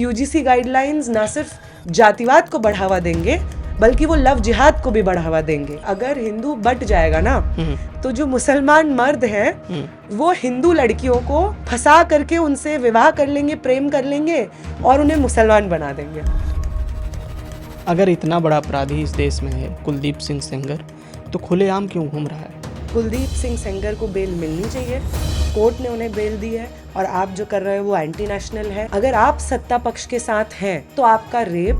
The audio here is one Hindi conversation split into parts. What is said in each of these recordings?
यूजीसी गाइडलाइंस ना सिर्फ जातिवाद को बढ़ावा देंगे बल्कि वो लव जिहाद को भी बढ़ावा देंगे। अगर हिंदू बट जाएगा ना तो जो मुसलमान मर्द हैं वो हिंदू लड़कियों को फंसा करके उनसे विवाह कर लेंगे, प्रेम कर लेंगे और उन्हें मुसलमान बना देंगे। अगर इतना बड़ा अपराधी इस देश में है कुलदीप सिंह सेंगर, तो खुलेआम क्यों घूम रहा है? कुलदीप सिंह सेंगर को बेल मिलनी चाहिए, कोर्ट ने उन्हें बेल दी है और आप जो कर रहे हो वो एंटी नेशनल है। अगर आप सत्ता पक्ष के साथ हैं तो आपका रेप,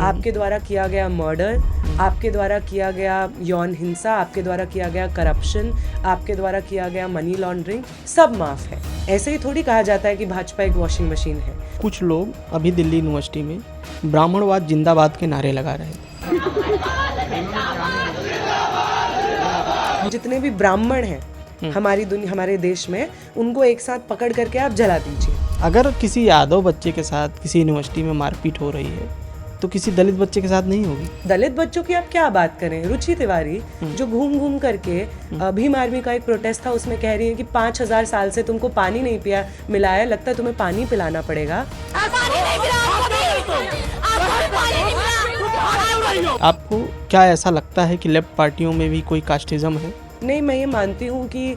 आपके द्वारा किया गया मर्डर, आपके द्वारा किया गया यौन हिंसा, आपके द्वारा किया गया करप्शन, आपके द्वारा किया गया मनी लॉन्ड्रिंग, सब माफ है। ऐसे ही थोड़ी कहा जाता है कि भाजपा एक वॉशिंग मशीन है। कुछ लोग अभी दिल्ली यूनिवर्सिटी में ब्राह्मणवाद जिंदाबाद के नारे लगा रहे थे। जितने भी ब्राह्मण हैं हमारे देश में, उनको एक साथ पकड़ करके आप जला दीजिए। अगर किसी यादव बच्चे के साथ किसी यूनिवर्सिटी में मारपीट हो रही है तो किसी दलित बच्चे के साथ नहीं होगी। दलित बच्चों की आप क्या बात करें? रुचि तिवारी जो घूम घूम करके भीम आर्मी का एक प्रोटेस्ट था उसमें कह रही है कि 5000 साल से तुमको पानी नहीं मिला है, लगता है तुम्हें पानी पिलाना पड़ेगा। आपको क्या ऐसा लगता है कि लेफ्ट पार्टियों में भी कोई कास्टिज्म है? नहीं, मैं ये मानती हूँ कि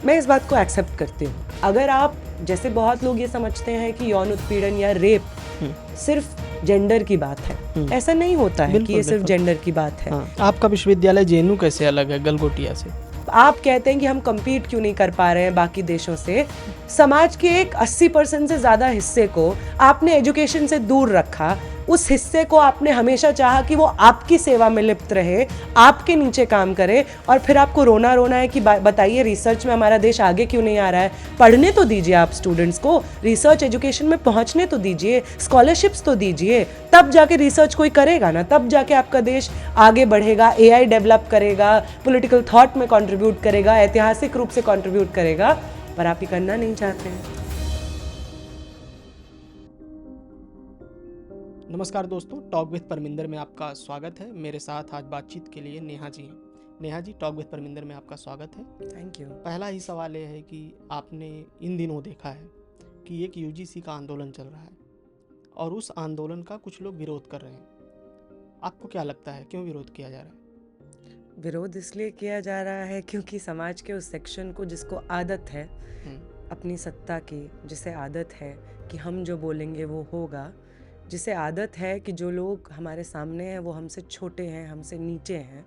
मैं इस बात को एक्सेप्ट करती हूँ। अगर आप, जैसे बहुत लोग ये समझते हैं कि यौन उत्पीड़न या रेप सिर्फ जेंडर की बात है, ऐसा नहीं होता है कि ये सिर्फ जेंडर की बात है। आपका विश्वविद्यालय जेएनयू कैसे अलग है गलगोटिया से? आप कहते हैं कि हम compete क्यों नहीं कर पा रहे हैं बाकी देशों से। समाज के एक 80% से ज़्यादा हिस्से को आपने एजुकेशन से दूर रखा। उस हिस्से को आपने हमेशा चाहा कि वो आपकी सेवा में लिप्त रहे, आपके नीचे काम करे, और फिर आपको रोना है कि बताइए रिसर्च में हमारा देश आगे क्यों नहीं आ रहा है। पढ़ने तो दीजिए आप स्टूडेंट्स को, रिसर्च एजुकेशन में पहुंचने तो दीजिए, स्कॉलरशिप्स तो दीजिए, तब जाके रिसर्च कोई करेगा ना, तब जाके आपका देश आगे बढ़ेगा, AI डेवलप करेगा, पॉलिटिकल थॉट में कंट्रीब्यूट करेगा, ऐतिहासिक रूप से कंट्रीब्यूट करेगा। पर आप ये करना नहीं चाहते हैं। नमस्कार दोस्तों, टॉक विद परमिंदर में आपका स्वागत है। मेरे साथ आज बातचीत के लिए नेहा जी हैं। नेहा जी, टॉक विद परमिंदर में आपका स्वागत है। Thank you. पहला ही सवाल ये है कि आपने इन दिनों देखा है कि एक UGC का आंदोलन चल रहा है और उस आंदोलन का कुछ लोग विरोध कर रहे हैं। आपको क्या लगता है क्यों विरोध किया जा रहा है? विरोध इसलिए किया जा रहा है क्योंकि समाज के उस सेक्शन को जिसको आदत है अपनी सत्ता की, जिसे आदत है कि हम जो बोलेंगे वो होगा, जिसे आदत है कि जो लोग हमारे सामने हैं वो हमसे छोटे हैं, हमसे नीचे हैं,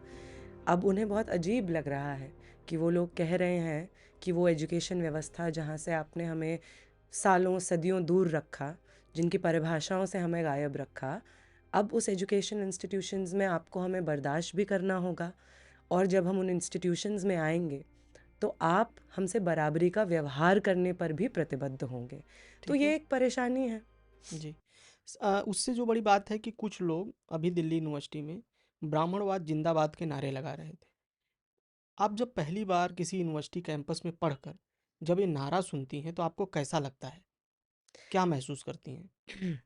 अब उन्हें बहुत अजीब लग रहा है कि वो लोग कह रहे हैं कि वो एजुकेशन व्यवस्था जहाँ से आपने हमें सालों सदियों दूर रखा, जिनकी परिभाषाओं से हमें गायब रखा, अब उस एजुकेशन इंस्टीट्यूशंस में आपको हमें बर्दाश्त भी करना होगा। और जब हम उन इंस्टीट्यूशंस में आएंगे तो आप हमसे बराबरी का व्यवहार करने पर भी प्रतिबद्ध होंगे। तो ये एक परेशानी है जी। उससे जो बड़ी बात है कि कुछ लोग अभी दिल्ली यूनिवर्सिटी में ब्राह्मणवाद जिंदाबाद के नारे लगा रहे थे। आप जब पहली बार किसी यूनिवर्सिटी कैंपस में पढ़कर जब ये नारा सुनती हैं तो आपको कैसा लगता है? क्या महसूस करती हैं?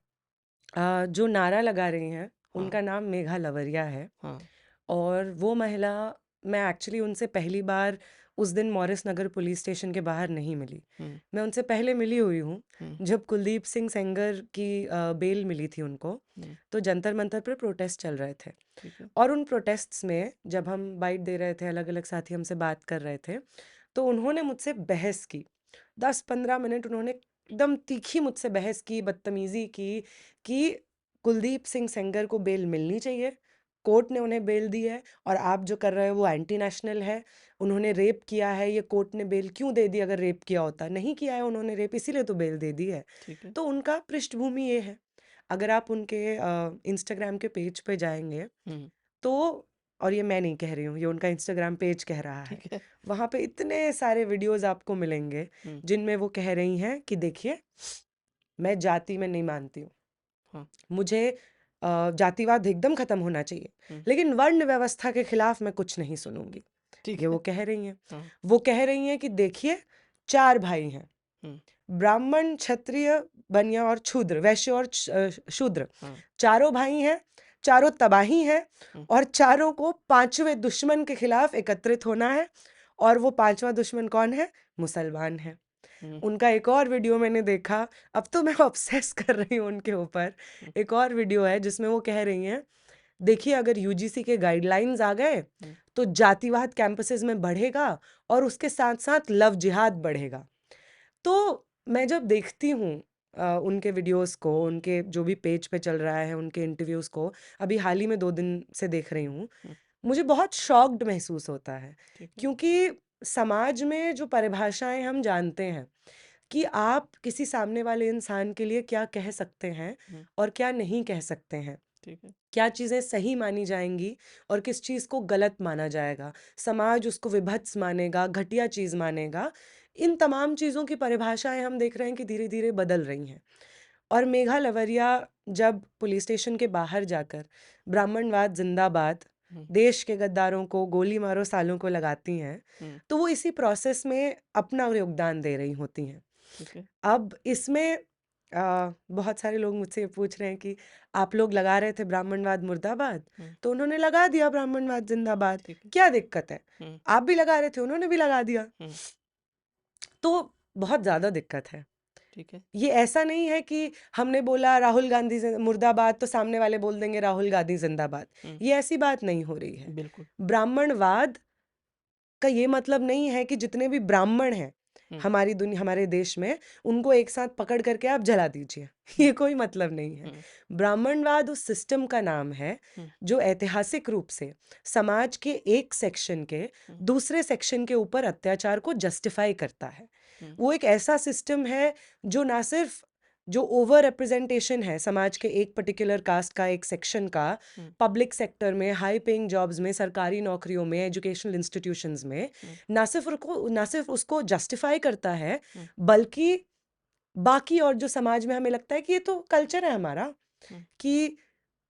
जो नारा लगा रही हैं हाँ। उनका नाम मेघा लवरिया है। हाँ। और वो महिला, मैं एक्चुअली उनसे पहली बार उस दिन मॉरिस नगर पुलिस स्टेशन के बाहर नहीं मिली। मैं उनसे पहले मिली हुई हूँ जब कुलदीप सिंह सेंगर की बेल मिली थी उनको। तो जंतर मंतर पर प्रोटेस्ट चल रहे थे और उन प्रोटेस्ट्स में जब हम बाइट दे रहे थे, अलग अलग साथी हमसे बात कर रहे थे, तो उन्होंने मुझसे बहस की। 10-15 मिनट उन्होंने एकदम तीखी मुझसे बहस की, बदतमीजी की कि कुलदीप सिंह सेंगर को बेल मिलनी चाहिए, कोर्ट ने उन्हें बेल दी है और आप जो कर रहे हो वो एंटी नेशनल है। उन्होंने रेप किया है, ये कोर्ट ने बेल क्यों दे दी? अगर रेप किया होता, नहीं किया है उन्होंने रेप, इसीलिए तो बेल दे दी है। तो उनका पृष्ठभूमि ये है। अगर आप उनके इंस्टाग्राम के पेज पे जाएंगे तो, और ये मैं नहीं कह रही हूँ, ये उनका इंस्टाग्राम पेज कह रहा है, वहाँ पे इतने सारे वीडियोस आपको मिलेंगे जिनमें वो कह रही हैं कि देखिए, मैं जाति में नहीं मानती हूँ, मुझे जातिवाद एकदम खत्म होना चाहिए, लेकिन वर्ण व्यवस्था के खिलाफ मैं कुछ नहीं सुनूंगी। ये वो कह रही हैं। वो कह रही हैं कि देखिए, 4 भाई हैं, ब्राह्मण, क्षत्रिय, बनिया और शूद्र, वैश्य और शूद्र, चारों भाई हैं, चारों तबाही हैं और चारों को 5वें दुश्मन के खिलाफ एकत्रित होना है। और वो 5वां दुश्मन कौन है? मुसलमान है। उनका एक और वीडियो मैंने देखा, अब तो मैं ऑब्सेस कर रही हूँ उनके ऊपर। एक और वीडियो है जिसमें वो कह रही हैं, देखिए अगर यूजीसी के गाइडलाइंस आ गए तो जातिवाद कैंपसेस में बढ़ेगा और उसके साथ साथ लव जिहाद बढ़ेगा। तो मैं जब देखती हूँ उनके वीडियोस को, उनके जो भी पेज पे चल रहा है, उनके इंटरव्यूज को, अभी हाल ही में 2 दिन से देख रही हूँ, मुझे बहुत शॉक्ड महसूस होता है। क्योंकि समाज में जो परिभाषाएं हम जानते हैं कि आप किसी सामने वाले इंसान के लिए क्या कह सकते हैं और क्या नहीं कह सकते हैं, क्या चीज़ें सही मानी जाएंगी और किस चीज़ को गलत माना जाएगा, समाज उसको विभत्स मानेगा, घटिया चीज़ मानेगा, इन तमाम चीज़ों की परिभाषाएं हम देख रहे हैं कि धीरे धीरे बदल रही हैं। और मेघा लवरिया जब पुलिस स्टेशन के बाहर जाकर ब्राह्मणवाद जिंदाबाद, देश के गद्दारों को गोली मारो सालों को लगाती हैं, तो वो इसी प्रोसेस में अपना योगदान दे रही होती हैं। अब इसमें बहुत सारे लोग मुझसे पूछ रहे हैं कि आप लोग लगा रहे थे ब्राह्मणवाद मुर्दाबाद, तो उन्होंने लगा दिया ब्राह्मणवाद जिंदाबाद, क्या दिक्कत है? आप भी लगा रहे थे, उन्होंने भी लगा दिया। तो बहुत ज्यादा दिक्कत है। ये ऐसा नहीं है कि हमने बोला राहुल गांधी मुर्दाबाद तो सामने वाले बोल देंगे राहुल गांधी जिंदाबाद, ये ऐसी बात नहीं हो रही है। बिल्कुल। ब्राह्मणवाद का ये मतलब नहीं है कि जितने भी ब्राह्मण हैं हमारी दुनिया, हमारे देश में, उनको एक साथ पकड़ करके आप जला दीजिए, ये कोई मतलब नहीं है। ब्राह्मणवाद उस सिस्टम का नाम है जो ऐतिहासिक रूप से समाज के एक सेक्शन के दूसरे सेक्शन के ऊपर अत्याचार को जस्टिफाई करता है। वो एक ऐसा सिस्टम है जो ना सिर्फ जो ओवर रिप्रेजेंटेशन है समाज के एक पर्टिकुलर कास्ट का, एक सेक्शन का, पब्लिक सेक्टर में, हाई पेइंग जॉब्स में, सरकारी नौकरियों में, एजुकेशनल इंस्टीट्यूशंस में, ना सिर्फ उसको जस्टिफाई करता है, बल्कि बाकी और जो समाज में हमें लगता है कि ये तो कल्चर है हमारा, कि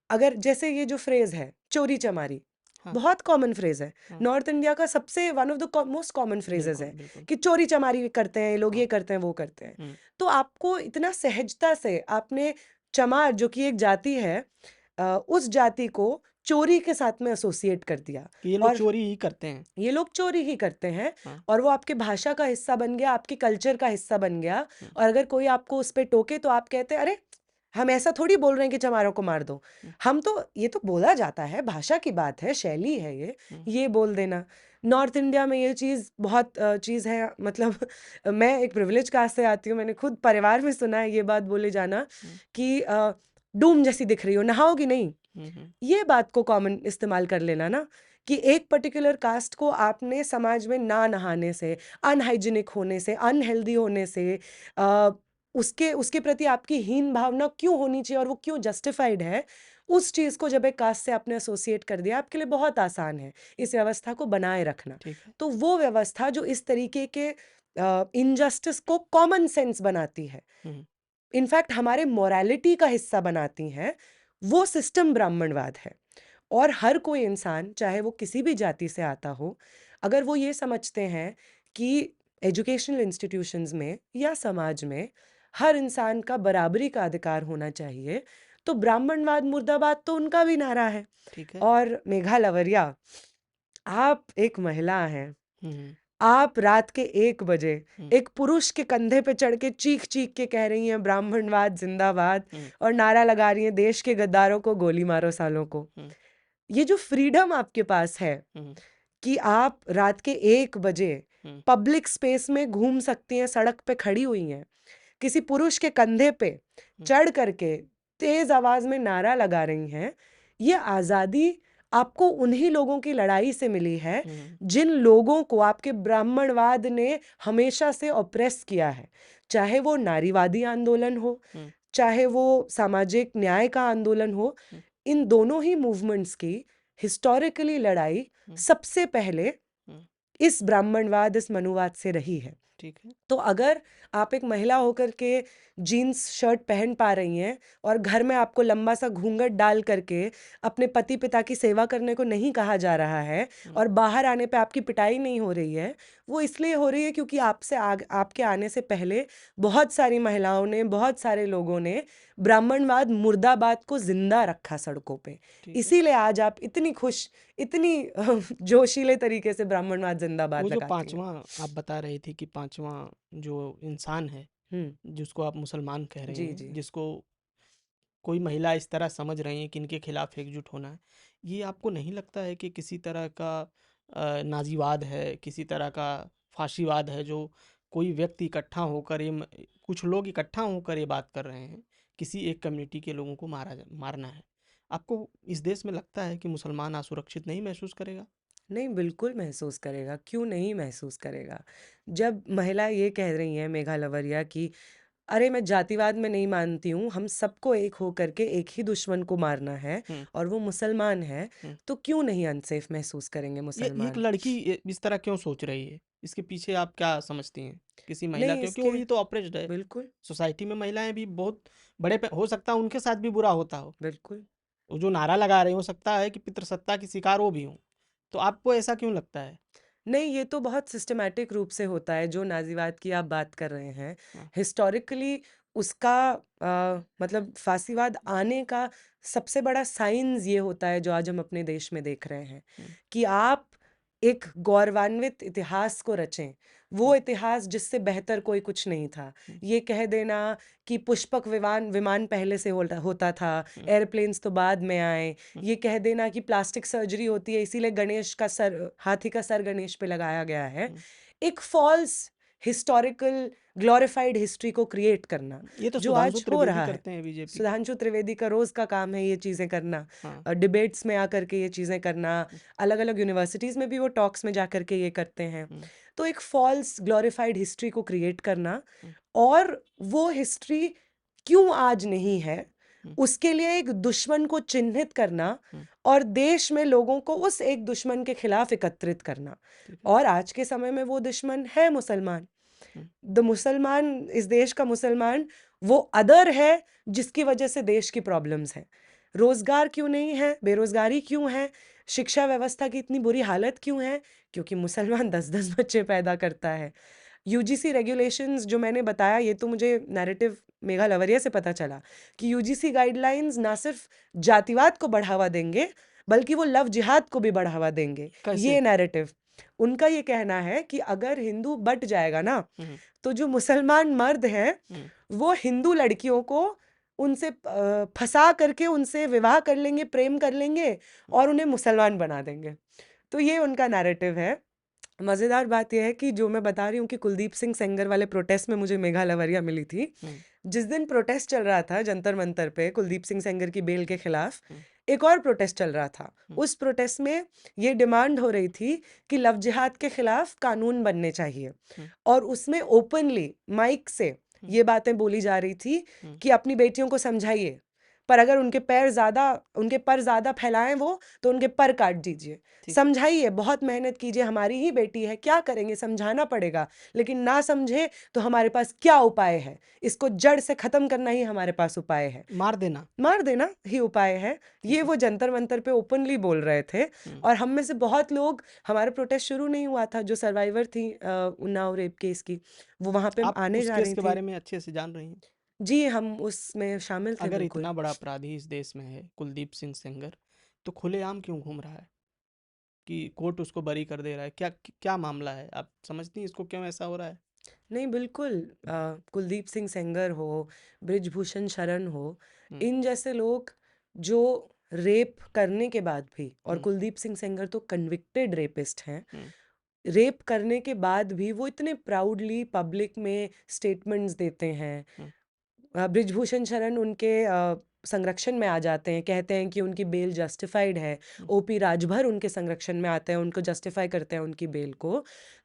अगर जैसे ये जो फ्रेज है चोरी चमारी, बहुत कॉमन फ्रेज है, नॉर्थ इंडिया का सबसे one of the most common phrases है कि चोरी चमारी करते हैं लोग, ये करते हैं वो करते हैं। तो आपको इतना सहजता से आपने चमार, जो कि एक जाति है, उस जाति को चोरी के साथ में एसोसिएट कर दिया कि ये लोग और चोरी ही करते हैं, ये लोग चोरी ही करते हैं, और वो आपके भाषा का हिस्सा बन गया, आपके कल्चर का हिस्सा बन गया। और अगर कोई आपको उस पर टोके तो आप कहते हैं अरे हम ऐसा थोड़ी बोल रहे हैं कि चमारों को मार दो, हम तो, ये तो बोला जाता है, भाषा की बात है, शैली है ये बोल देना। नॉर्थ इंडिया में ये चीज़ बहुत चीज़ है, मतलब मैं एक प्रिविलेज कास्ट से आती हूँ, मैंने खुद परिवार में सुना है ये बात बोले जाना कि डूम जैसी दिख रही हो, नहाओगी नहीं, ये बात को कॉमन इस्तेमाल कर लेना ना, कि एक पर्टिकुलर कास्ट को आपने समाज में ना नहाने से, अनहाइजीनिक होने से, अनहेल्दी होने से, उसके प्रति आपकी हीन भावना क्यों होनी चाहिए और वो क्यों जस्टिफाइड है, उस चीज़ को जब एक कास्ट से आपने एसोसिएट कर दिया, आपके लिए बहुत आसान है इस व्यवस्था को बनाए रखना। तो वो व्यवस्था जो इस तरीके के इनजस्टिस को कॉमन सेंस बनाती है, इनफैक्ट हमारे मोरालिटी का हिस्सा बनाती हैं, वो सिस्टम ब्राह्मणवाद है। और हर कोई इंसान, चाहे वो किसी भी जाति से आता हो, अगर वो ये समझते हैं कि एजुकेशनल इंस्टीट्यूशंस में या समाज में हर इंसान का बराबरी का अधिकार होना चाहिए, तो ब्राह्मणवाद मुर्दाबाद तो उनका भी नारा है। और मेघा लवरिया, आप एक महिला हैं, आप रात के 1 बजे एक पुरुष के कंधे पे चढ़ के चीख चीख के कह रही हैं ब्राह्मणवाद जिंदाबाद, और नारा लगा रही हैं देश के गद्दारों को गोली मारो सालों को। ये जो फ्रीडम आपके पास है कि आप रात के 1 बजे पब्लिक स्पेस में घूम सकती हैं, सड़क पे खड़ी हुई हैं, किसी पुरुष के कंधे पे चढ़ करके तेज आवाज में नारा लगा रही हैं, ये आज़ादी आपको उन्हीं लोगों की लड़ाई से मिली है जिन लोगों को आपके ब्राह्मणवाद ने हमेशा से ऑप्रेस किया है। चाहे वो नारीवादी आंदोलन हो, चाहे वो सामाजिक न्याय का आंदोलन हो, इन दोनों ही मूवमेंट्स की हिस्टोरिकली लड़ाई सबसे पहले इस ब्राह्मणवाद, इस मनुवाद से रही है। तो अगर आप एक महिला होकर के जीन्स शर्ट पहन पा रही हैं और घर में आपको लंबा सा घूंघट डाल करके अपने पति पिता की सेवा करने को नहीं कहा जा रहा है और बाहर आने पे आपकी पिटाई नहीं हो रही है, वो इसलिए हो रही है क्योंकि आपके आने से पहले बहुत सारी महिलाओं ने, बहुत सारे लोगों ने ब्राह्मणवाद मुर्दाबाद को जिंदा रखा सड़कों पे। इसीलिए आज आप इतनी खुश, इतनी जोशीले तरीके से ब्राह्मणवाद जिंदाबाद वो जो लगाती हैं। पांचवा आप बता रही थी कि पांचवा जो इन इंसान है, जिसको आप मुसलमान कह रहे जी हैं, जी जिसको कोई महिला इस तरह समझ रही हैं कि इनके खिलाफ एकजुट होना है, ये आपको नहीं लगता है कि किसी तरह का नाजीवाद है, किसी तरह का फाशीवाद है, जो कोई व्यक्ति इकट्ठा होकर कुछ लोग इकट्ठा होकर ये बात कर रहे हैं, किसी एक कम्युनिटी के लोगों को मारना है? आपको इस देश में लगता है कि मुसलमान असुरक्षित नहीं महसूस करेगा? नहीं, बिल्कुल महसूस करेगा, क्यों नहीं महसूस करेगा? जब महिला ये कह रही हैं मेघा लवरिया कि अरे मैं जातिवाद में नहीं मानती हूँ, हम सबको एक हो करके एक ही दुश्मन को मारना है हुँ, और वो मुसलमान है, हुँ। तो क्यों नहीं अनसेफ महसूस करेंगे ये एक मुसलमान? लड़की इस तरह क्यों सोच रही है? इसके पीछे आप क्या समझती हैं? किसी महिला, नहीं क्योंकि वो इसके भी तो ऑप्रेस्ड है। बिल्कुल, सोसाइटी में महिलाएँ भी बहुत बड़े पे हो सकता है उनके साथ भी बुरा होता हो। बिल्कुल। वो जो नारा लगा रहे हैं, हो सकता है कि पितृसत्ता की शिकार वो भी हों। तो आपको ऐसा क्यों लगता है? नहीं, ये तो बहुत सिस्टमैटिक रूप से होता है जो नाज़ीवाद की आप बात कर रहे हैं। हाँ, हिस्टोरिकली उसका मतलब फासीवाद आने का सबसे बड़ा साइन्स ये होता है जो आज हम अपने देश में देख रहे हैं, हुँ, कि आप एक गौरवान्वित इतिहास को रचें। वो हुँ, इतिहास जिससे बेहतर कोई कुछ नहीं था। हुँ, ये कह देना कि पुष्पक विमान विमान पहले से होता होता था, हुँ, एयरप्लेन्स तो बाद में आए। हुँ, ये कह देना कि प्लास्टिक सर्जरी होती है इसीलिए गणेश का सर हाथी का सर गणेश पे लगाया गया है। हुँ। एक फ़ॉल्स हिस्टोरिकल ग्लोरिफाइड हिस्ट्री को क्रिएट करना, ये तो जो सुधांशु आज हो त्रिवेदी रहा है। करते हैं बीजेपी के। सुधांशु त्रिवेदी का रोज़ का काम है ये चीज़ें करना। हाँ, डिबेट्स में आकर के ये चीज़ें करना, हुँ, अलग-अलग यूनिवर्सिटीज़ में भी वो टॉक्स में जाकर के ये करते हैं। हुँ, तो एक फ़ॉल्स ग्लोरिफाइड हिस्ट्री को क्रिएट करना हुँ, और वो हिस्ट्री क्यों आज नहीं है, हुँ, उसके लिए एक दुश्मन को चिन्हित करना हुँ, और देश में लोगों को उस एक दुश्मन के खिलाफ एकत्रित करना। ठीक है। और आज के समय में वो दुश्मन है मुसलमान। हुँ, द मुसलमान, इस देश का मुसलमान वो अदर है जिसकी वजह से देश की प्रॉब्लम्स हैं। रोज़गार क्यों नहीं है? बेरोज़गारी क्यों है? शिक्षा व्यवस्था की इतनी बुरी हालत क्यों है? क्योंकि मुसलमान 10-10 बच्चे पैदा करता है। यूजीसी रेगुलेशंस जो मैंने बताया, ये तो मुझे नैरेटिव मेघा लवरिया से पता चला कि यूजीसी गाइडलाइंस ना सिर्फ जातिवाद को बढ़ावा देंगे, बल्कि वो लव जिहाद को भी बढ़ावा देंगे। कैसे? ये नैरेटिव उनका ये कहना है कि अगर हिंदू बँट जाएगा ना, हुँ, तो जो मुसलमान मर्द हैं, हुँ, वो हिंदू लड़कियों को उनसे फँसा करके उनसे विवाह कर लेंगे, प्रेम कर लेंगे हुँ, और उन्हें मुसलमान बना देंगे। तो ये उनका नैरेटिव है। मज़ेदार बात ये है कि जो मैं बता रही हूँ कि कुलदीप सिंह सेंगर वाले प्रोटेस्ट में मुझे मेघा लवरिया मिली थी। हुँ, जिस दिन प्रोटेस्ट चल रहा था जंतर मंतर पे कुलदीप सिंह सेंगर की बेल के खिलाफ, हुँ, एक और प्रोटेस्ट चल रहा था। हुँ, उस प्रोटेस्ट में ये डिमांड हो रही थी कि लव जिहाद के खिलाफ कानून बनने चाहिए हुँ, और उसमें ओपनली माइक से हुँ, ये बातें बोली जा रही थी हुँ, कि अपनी बेटियों को समझाइए, पर अगर उनके पर ज़्यादा फैलाएँ वो, तो उनके पर काट दीजिए। ठीक है। समझाइए, बहुत मेहनत कीजिए, हमारी ही बेटी है, क्या करेंगे? समझाना पड़ेगा, लेकिन ना समझे तो हमारे पास क्या उपाय है? इसको जड़ से ख़त्म करना ही हमारे पास उपाय है। मार देना, मार देना ही उपाय है। ये ठीक है। वो जंतर मंतर पे ओपनली बोल रहे थे हुँ, और हम में से बहुत लोग, हमारा प्रोटेस्ट शुरू नहीं हुआ था, जो सर्वाइवर थी उन्नाव रेप केस की, वो वहाँ पे आप आने उस जा केस रही के थी। बारे में अच्छे से जान रही हैं। जी, हम उसमें शामिल थे अगर बिल्कुल। इतना बड़ा अपराधी इस देश में है, कुलदीप सिंह सेंगर, तो खुलेआम क्यों घूम रहा है? कि कोर्ट उसको बरी कर दे रहा है। क्या क्या मामला है? आप समझती हैं इसको क्यों ऐसा हो रहा है? नहीं बिल्कुल, कुलदीप सिंह सेंगर हो, बृजभूषण शरण हो, हुँ, इन जैसे लोग जो रेप करने के बाद भी, और हुँ, कुलदीप सिंह सेंगर तो कन्विक्टेड रेपिस्ट हैं, हुँ, रेप करने के बाद भी वो इतने प्राउडली पब्लिक में स्टेटमेंट्स देते हैं। हुँ, बृजभूषण शरण उनके संरक्षण में आ जाते हैं, कहते हैं कि उनकी बेल जस्टिफाइड है। हुँ, ओपी राजभर उनके संरक्षण में आते हैं, उनको जस्टिफाई करते हैं उनकी बेल को।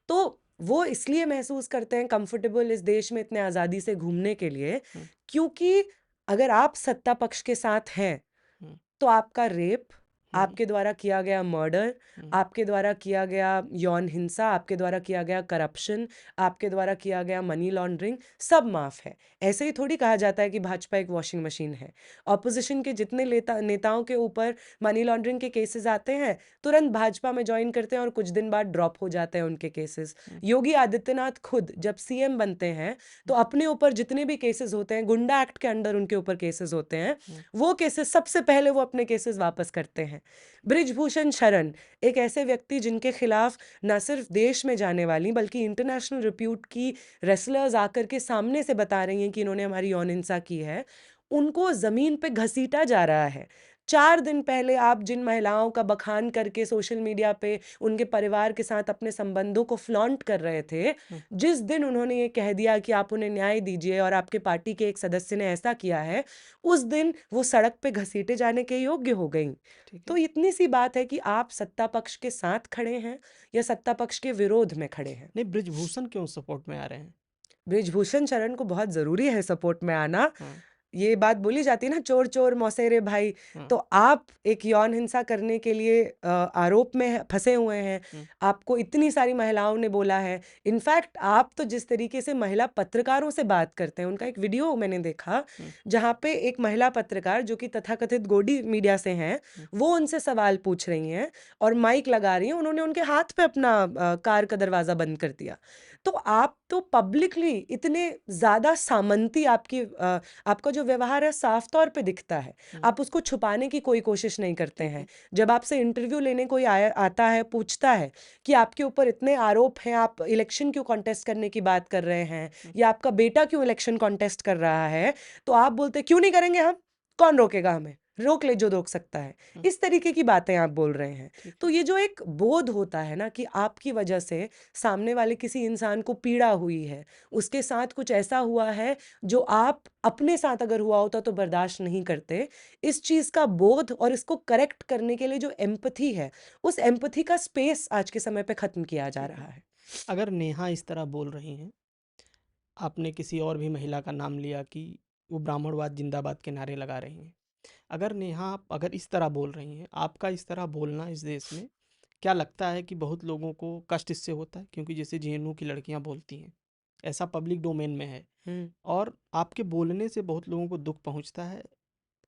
तो वो इसलिए महसूस करते हैं कंफर्टेबल इस देश में इतने आज़ादी से घूमने के लिए, हुँ, क्योंकि अगर आप सत्ता पक्ष के साथ हैं, हुँ, तो आपका रेप, हुँ, आपके द्वारा किया गया मर्डर, हुँ, आपके द्वारा किया गया यौन हिंसा, आपके द्वारा किया गया करप्शन, आपके द्वारा किया गया मनी लॉन्ड्रिंग, सब माफ़ है। ऐसे ही थोड़ी कहा जाता है कि भाजपा एक वॉशिंग मशीन है। ऑपोज़िशन के जितने नेताओं के ऊपर मनी लॉन्ड्रिंग के केसेज़ आते हैं, तुरंत भाजपा में जॉइन करते हैं और कुछ दिन बाद ड्रॉप हो जाते हैं उनके केसेज़। हुँ, योगी आदित्यनाथ खुद जब सीएम बनते हैं, तो अपने ऊपर जितने भी केसेज़ होते हैं, गुंडा एक्ट के अंडर उनके ऊपर केसेज़ होते हैं, हुँ, वो केसेस सबसे पहले वो अपने केसेस वापस करते हैं। हैं। बृजभूषण शरण, एक ऐसे व्यक्ति जिनके खिलाफ न सिर्फ देश में जाने वाली बल्कि इंटरनेशनल रिप्यूट की रेसलर्स आकर के सामने से बता रही हैं कि इन्होंने हमारी यौन हिंसा की है, उनको ज़मीन पे घसीटा जा रहा है। 4 दिन पहले आप जिन महिलाओं का बखान करके सोशल मीडिया पे उनके परिवार के साथ अपने संबंधों को फ्लॉन्ट कर रहे थे, जिस दिन उन्होंने ये कह दिया कि आप उन्हें न्याय दीजिए और आपके पार्टी के एक सदस्य ने ऐसा किया है, उस दिन वो सड़क पे घसीटे जाने के योग्य हो गईं। तो इतनी सी बात है कि आप सत्ता पक्ष के साथ खड़े हैं या सत्ता पक्ष के विरोध में खड़े हैं। नहीं, बृजभूषण क्यों सपोर्ट में आ रहे हैं? बृजभूषण शरण को बहुत ज़रूरी है सपोर्ट में आना। हाँ, ये बात बोली जाती है ना, चोर चोर मौसेरे भाई। हाँ, तो आप एक यौन हिंसा करने के लिए आरोप में फंसे हुए हैं। आपको इतनी सारी महिलाओं ने बोला है। इनफैक्ट आप तो जिस तरीके से महिला पत्रकारों से बात करते हैं, उनका एक वीडियो मैंने देखा जहाँ पे एक महिला पत्रकार जो कि तथाकथित गोडी मीडिया से हैं, वो उनसे सवाल पूछ रही हैं और माइक लगा रही हैं। उन्होंने उनके हाथ पे अपना कार का दरवाज़ा बंद कर दिया। तो आप तो पब्लिकली इतने ज़्यादा सामंती आपका जो व्यवहार है साफ तौर पे दिखता है। आप उसको छुपाने की कोई कोशिश नहीं करते हैं। जब आपसे इंटरव्यू लेने कोई आता है, पूछता है कि आपके ऊपर इतने आरोप हैं, आप इलेक्शन क्यों कॉन्टेस्ट करने की बात कर रहे हैं या आपका बेटा क्यों इलेक्शन कॉन्टेस्ट कर रहा है, तो आप बोलते क्यों नहीं करेंगे हम? कौन रोकेगा हमें? रोक ले जो रोक सकता है। इस तरीके की बातें आप बोल रहे हैं। तो ये जो एक बोध होता है ना कि आपकी वजह से सामने वाले किसी इंसान को पीड़ा हुई है, उसके साथ कुछ ऐसा हुआ है जो आप अपने साथ अगर हुआ होता तो बर्दाश्त नहीं करते। इस चीज़ का बोध और इसको करेक्ट करने के लिए जो एम्पैथी है, उस एम्पैथी का स्पेस आज के समय पे ख़त्म किया जा रहा है। अगर नेहा इस तरह बोल रही हैं, आपने किसी और भी महिला का नाम लिया कि वो ब्राह्मणवाद जिंदाबाद के नारे लगा रही हैं। अगर नेहा अगर इस तरह बोल रही हैं, आपका इस तरह बोलना इस देश में क्या लगता है कि बहुत लोगों को कष्ट इससे होता है? क्योंकि जैसे जेएनयू की लड़कियां बोलती हैं, ऐसा पब्लिक डोमेन में है और आपके बोलने से बहुत लोगों को दुख पहुंचता है,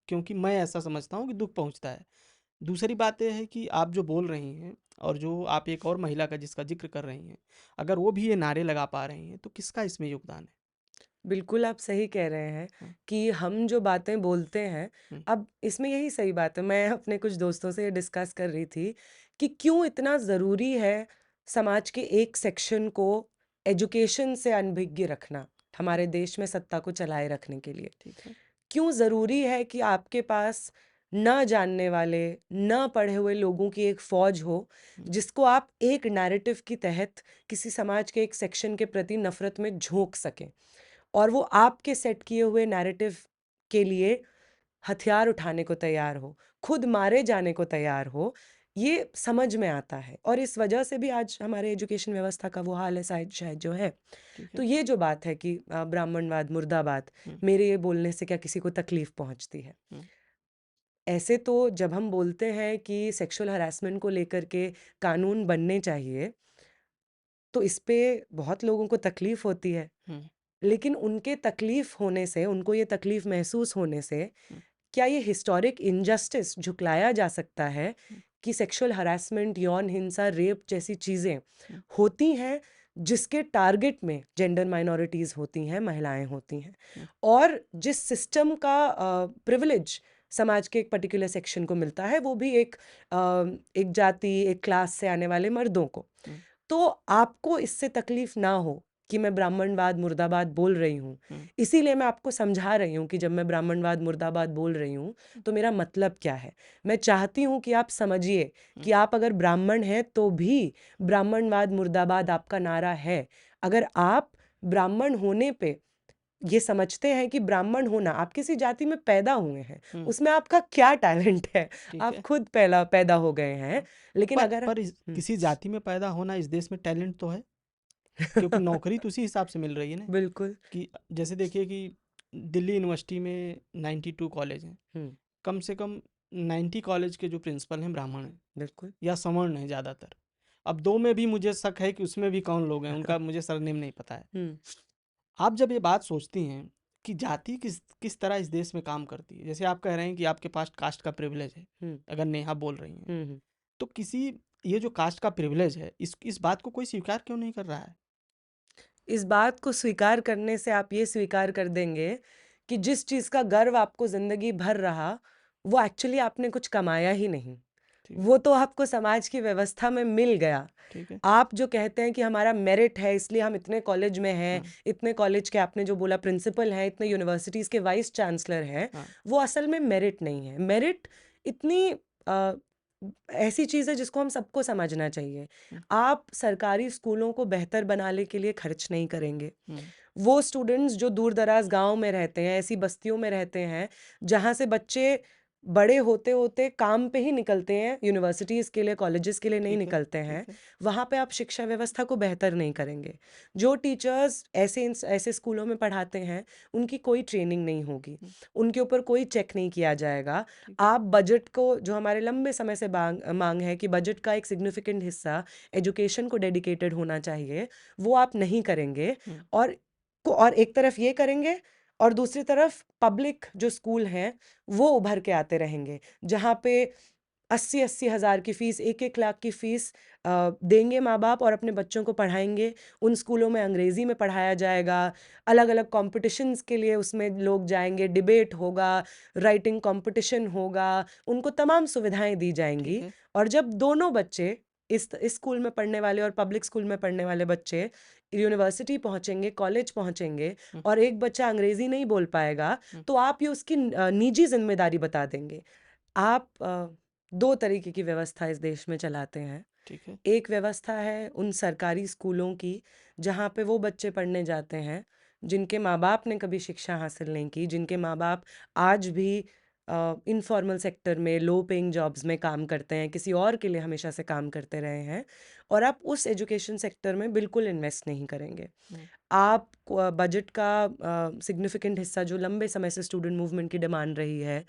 क्योंकि मैं ऐसा समझता हूं कि दुख पहुंचता है। दूसरी बात यह है कि आप जो बोल रही हैं और जो आप एक और महिला का जिसका जिक्र कर रही हैं, अगर वो भी ये नारे लगा पा रही हैं तो किसका इसमें योगदान है? बिल्कुल, आप सही कह रहे हैं कि हम जो बातें बोलते हैं, हम्म, अब इसमें यही सही बात है। मैं अपने कुछ दोस्तों से डिस्कस कर रही थी कि क्यों इतना ज़रूरी है समाज के एक सेक्शन को एजुकेशन से अनभिज्ञ रखना, हमारे देश में सत्ता को चलाए रखने के लिए। ठीक है। क्यों ज़रूरी है कि आपके पास न जानने वाले, न पढ़े हुए लोगों की एक फ़ौज हो, जिसको आप एक नैरेटिव के तहत किसी समाज के एक सेक्शन के प्रति नफ़रत में झोंक सकें और वो आपके सेट किए हुए नैरेटिव के लिए हथियार उठाने को तैयार हो, खुद मारे जाने को तैयार हो, ये समझ में आता है और इस वजह से भी आज हमारे एजुकेशन व्यवस्था का वो हाल है शायद जो है। ठीक तो है। ये जो बात है कि ब्राह्मणवाद मुर्दाबाद, मेरे ये बोलने से क्या किसी को तकलीफ़ पहुँचती है? हम्म, ऐसे तो जब हम बोलते हैं कि सेक्सुअल हरासमेंट को लेकर के कानून बनने चाहिए, तो इस पे बहुत लोगों को तकलीफ़ होती है। हम्म, लेकिन उनके तकलीफ़ होने से, उनको ये तकलीफ़ महसूस होने से, हम्म, क्या ये हिस्टोरिक इनजस्टिस झुकलाया जा सकता है हम्म, कि सेक्सुअल हरासमेंट, यौन हिंसा, रेप जैसी चीज़ें हम्म, होती हैं, जिसके टारगेट में जेंडर माइनॉरिटीज़ होती हैं, महिलाएँ होती हैं हम्म, और जिस सिस्टम का प्रिविलेज समाज के एक पर्टिकुलर सेक्शन को मिलता है, वो भी एक जाति, एक क्लास से आने वाले मर्दों को। हम्म, तो आपको इससे तकलीफ ना हो कि मैं ब्राह्मणवाद मुर्दाबाद बोल रही हूँ। हम्म, इसीलिए मैं आपको समझा रही हूँ कि जब मैं ब्राह्मणवाद मुर्दाबाद बोल रही हूँ, तो मेरा मतलब क्या है। मैं चाहती हूँ कि आप समझिए हम्म, कि आप अगर ब्राह्मण हैं, तो भी ब्राह्मणवाद मुर्दाबाद आपका नारा है। अगर आप ब्राह्मण होने पे ये समझते हैं कि ब्राह्मण होना, आप किसी जाति में पैदा हुए हैं, हम्म, उसमें आपका क्या टैलेंट है? ठीक आप है। खुद पहला पैदा हो गए हैं। हाँ, लेकिन अगर हुँ, किसी जाति में पैदा होना इस देश में टैलेंट तो है, क्योंकि नौकरी तो उसी हिसाब से मिल रही है ना। बिल्कुल। कि जैसे देखिए कि दिल्ली यूनिवर्सिटी में 92 कॉलेज हैं, हुँ, कम से कम 90 कॉलेज के जो प्रिंसिपल हैं ब्राह्मण हैं बिल्कुल। या सवर्ण हैं ज़्यादातर। अब दो में भी मुझे शक है कि उसमें भी कौन लोग हैं, उनका मुझे सरनेम नहीं पता है। हुँ, आप जब ये बात सोचती हैं कि जाति किस किस तरह इस देश में काम करती है, जैसे आप कह रहे हैं कि आपके पास कास्ट का प्रिविलेज है, हुँ, अगर नेहा बोल रही हैं, हुँ, हुँ। तो किसी ये जो कास्ट का प्रिविलेज है, इस बात को कोई स्वीकार क्यों नहीं कर रहा है? इस बात को स्वीकार करने से आप ये स्वीकार कर देंगे कि जिस चीज़ का गर्व आपको ज़िंदगी भर रहा, वो एक्चुअली आपने कुछ कमाया ही नहीं। ठीक है। वो तो आपको समाज की व्यवस्था में मिल गया। ठीक है। आप जो कहते हैं कि हमारा मेरिट है इसलिए हम इतने कॉलेज में हैं, हाँ। इतने कॉलेज के आपने जो बोला प्रिंसिपल हैं, इतने यूनिवर्सिटीज़ के वाइस चांसलर हैं, हाँ। वो असल में मेरिट नहीं है। मेरिट इतनी अ, ऐसी चीज़ है जिसको हम सबको समझना चाहिए। हम्म, आप सरकारी स्कूलों को बेहतर बनाने के लिए खर्च नहीं करेंगे। हम्म, वो स्टूडेंट्स जो दूर-दराज़ गाँव में रहते हैं, ऐसी बस्तियों में रहते हैं, जहाँ से बच्चे बड़े होते-होते काम पे ही निकलते हैं, यूनिवर्सिटीज़ के लिए, कॉलेजेस के लिए नहीं ठीक है। निकलते हैं, ठीक है। वहाँ पे आप शिक्षा व्यवस्था को बेहतर नहीं करेंगे। जो टीचर्स ऐसे स्कूलों में पढ़ाते हैं, उनकी कोई ट्रेनिंग नहीं होगी, हम्म, उनके ऊपर कोई चेक नहीं किया जाएगा। ठीक है। आप बजट को जो हमारे लंबे समय से माँग है कि बजट का एक सिग्निफिकेंट हिस्सा एजुकेशन को डेडिकेटेड होना चाहिए, वो आप नहीं करेंगे। हम्म, और और एक तरफ ये करेंगे और दूसरी तरफ पब्लिक जो स्कूल हैं वो उभर के आते रहेंगे, जहाँ पे 80-80 हज़ार की फ़ीस, 1-1 लाख की फ़ीस देंगे माँ बाप और अपने बच्चों को पढ़ाएंगे। उन स्कूलों में अंग्रेज़ी में पढ़ाया जाएगा, अलग अलग कॉम्पिटिशन्स के लिए उसमें लोग जाएंगे, डिबेट होगा, राइटिंग कॉम्पिटिशन होगा, उनको तमाम सुविधाएं दी ठीक जाएंगी। है। और जब दोनों बच्चे इस स्कूल में पढ़ने वाले और पब्लिक स्कूल में पढ़ने वाले बच्चे यूनिवर्सिटी पहुंचेंगे, कॉलेज पहुंचेंगे हम्म, और एक बच्चा अंग्रेजी नहीं बोल पाएगा, हम्म, तो आप ये उसकी निजी जिम्मेदारी बता देंगे। आप दो तरीके की व्यवस्था इस देश में चलाते हैं। ठीक है। एक व्यवस्था है उन सरकारी स्कूलों की जहाँ पे वो बच्चे पढ़ने जाते हैं जिनके माँ बाप ने कभी शिक्षा हासिल नहीं की, जिनके माँ बाप आज भी इनफॉर्मल सेक्टर में लो पेइंग जॉब्स में काम करते हैं, किसी और के लिए हमेशा से काम करते रहे हैं, और आप उस एजुकेशन सेक्टर में बिल्कुल इन्वेस्ट नहीं करेंगे। हम्म, आप बजट का सिग्निफिकेंट हिस्सा जो लंबे समय से स्टूडेंट मूवमेंट की डिमांड रही है,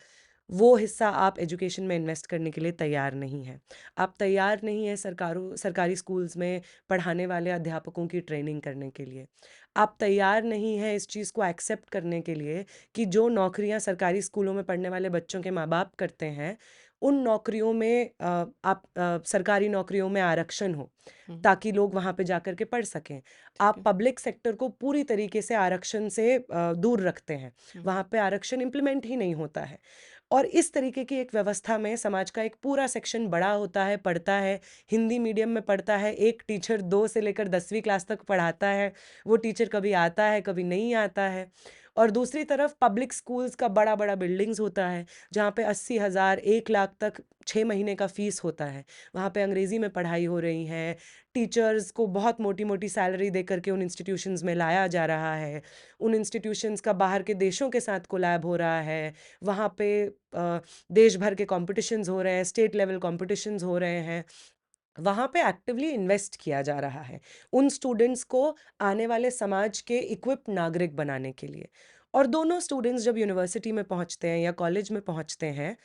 वो हिस्सा आप एजुकेशन में इन्वेस्ट करने के लिए तैयार नहीं हैं। आप तैयार नहीं हैं सरकारी स्कूल्स में पढ़ाने वाले अध्यापकों की ट्रेनिंग करने के लिए। आप तैयार नहीं हैं इस चीज़ को एक्सेप्ट करने के लिए कि जो नौकरियां सरकारी स्कूलों में पढ़ने वाले बच्चों के माँ बाप करते हैं, उन नौकरियों में सरकारी नौकरियों में आरक्षण हो, हम्म, ताकि लोग वहाँ पे जाकर के पढ़ सकें। ठीक आप है। पब्लिक सेक्टर को पूरी तरीके से आरक्षण से दूर रखते हैं। हम्म, वहाँ पे आरक्षण इम्प्लीमेंट ही नहीं होता है। और इस तरीके की एक व्यवस्था में समाज का एक पूरा सेक्शन बड़ा होता है, पढ़ता है, हिंदी मीडियम में पढ़ता है, एक टीचर 2 से लेकर 10वीं क्लास तक पढ़ाता है, वो टीचर कभी आता है, कभी नहीं आता है। और दूसरी तरफ पब्लिक स्कूल्स का बड़ा-बड़ा बिल्डिंग्स होता है, जहाँ पे 80,000, 1 लाख तक 6 महीने का फ़ीस होता है। वहाँ पे अंग्रेज़ी में पढ़ाई हो रही है, टीचर्स को बहुत मोटी-मोटी सैलरी दे कर के उन इंस्टीट्यूशंस में लाया जा रहा है, उन इंस्टीट्यूशंस का बाहर के देशों के साथ कोलैब हो रहा है, वहाँ पे देश भर के कॉम्पिटिशन्स हो रहे हैं, स्टेट लेवल कॉम्पिटिशन्स हो रहे हैं, वहाँ पे एक्टिवली इन्वेस्ट किया जा रहा है उन स्टूडेंट्स को आने वाले समाज के इक्विप्ड नागरिक बनाने के लिए। और दोनों स्टूडेंट्स जब यूनिवर्सिटी में पहुँचते हैं या कॉलेज में पहुँचते हैं,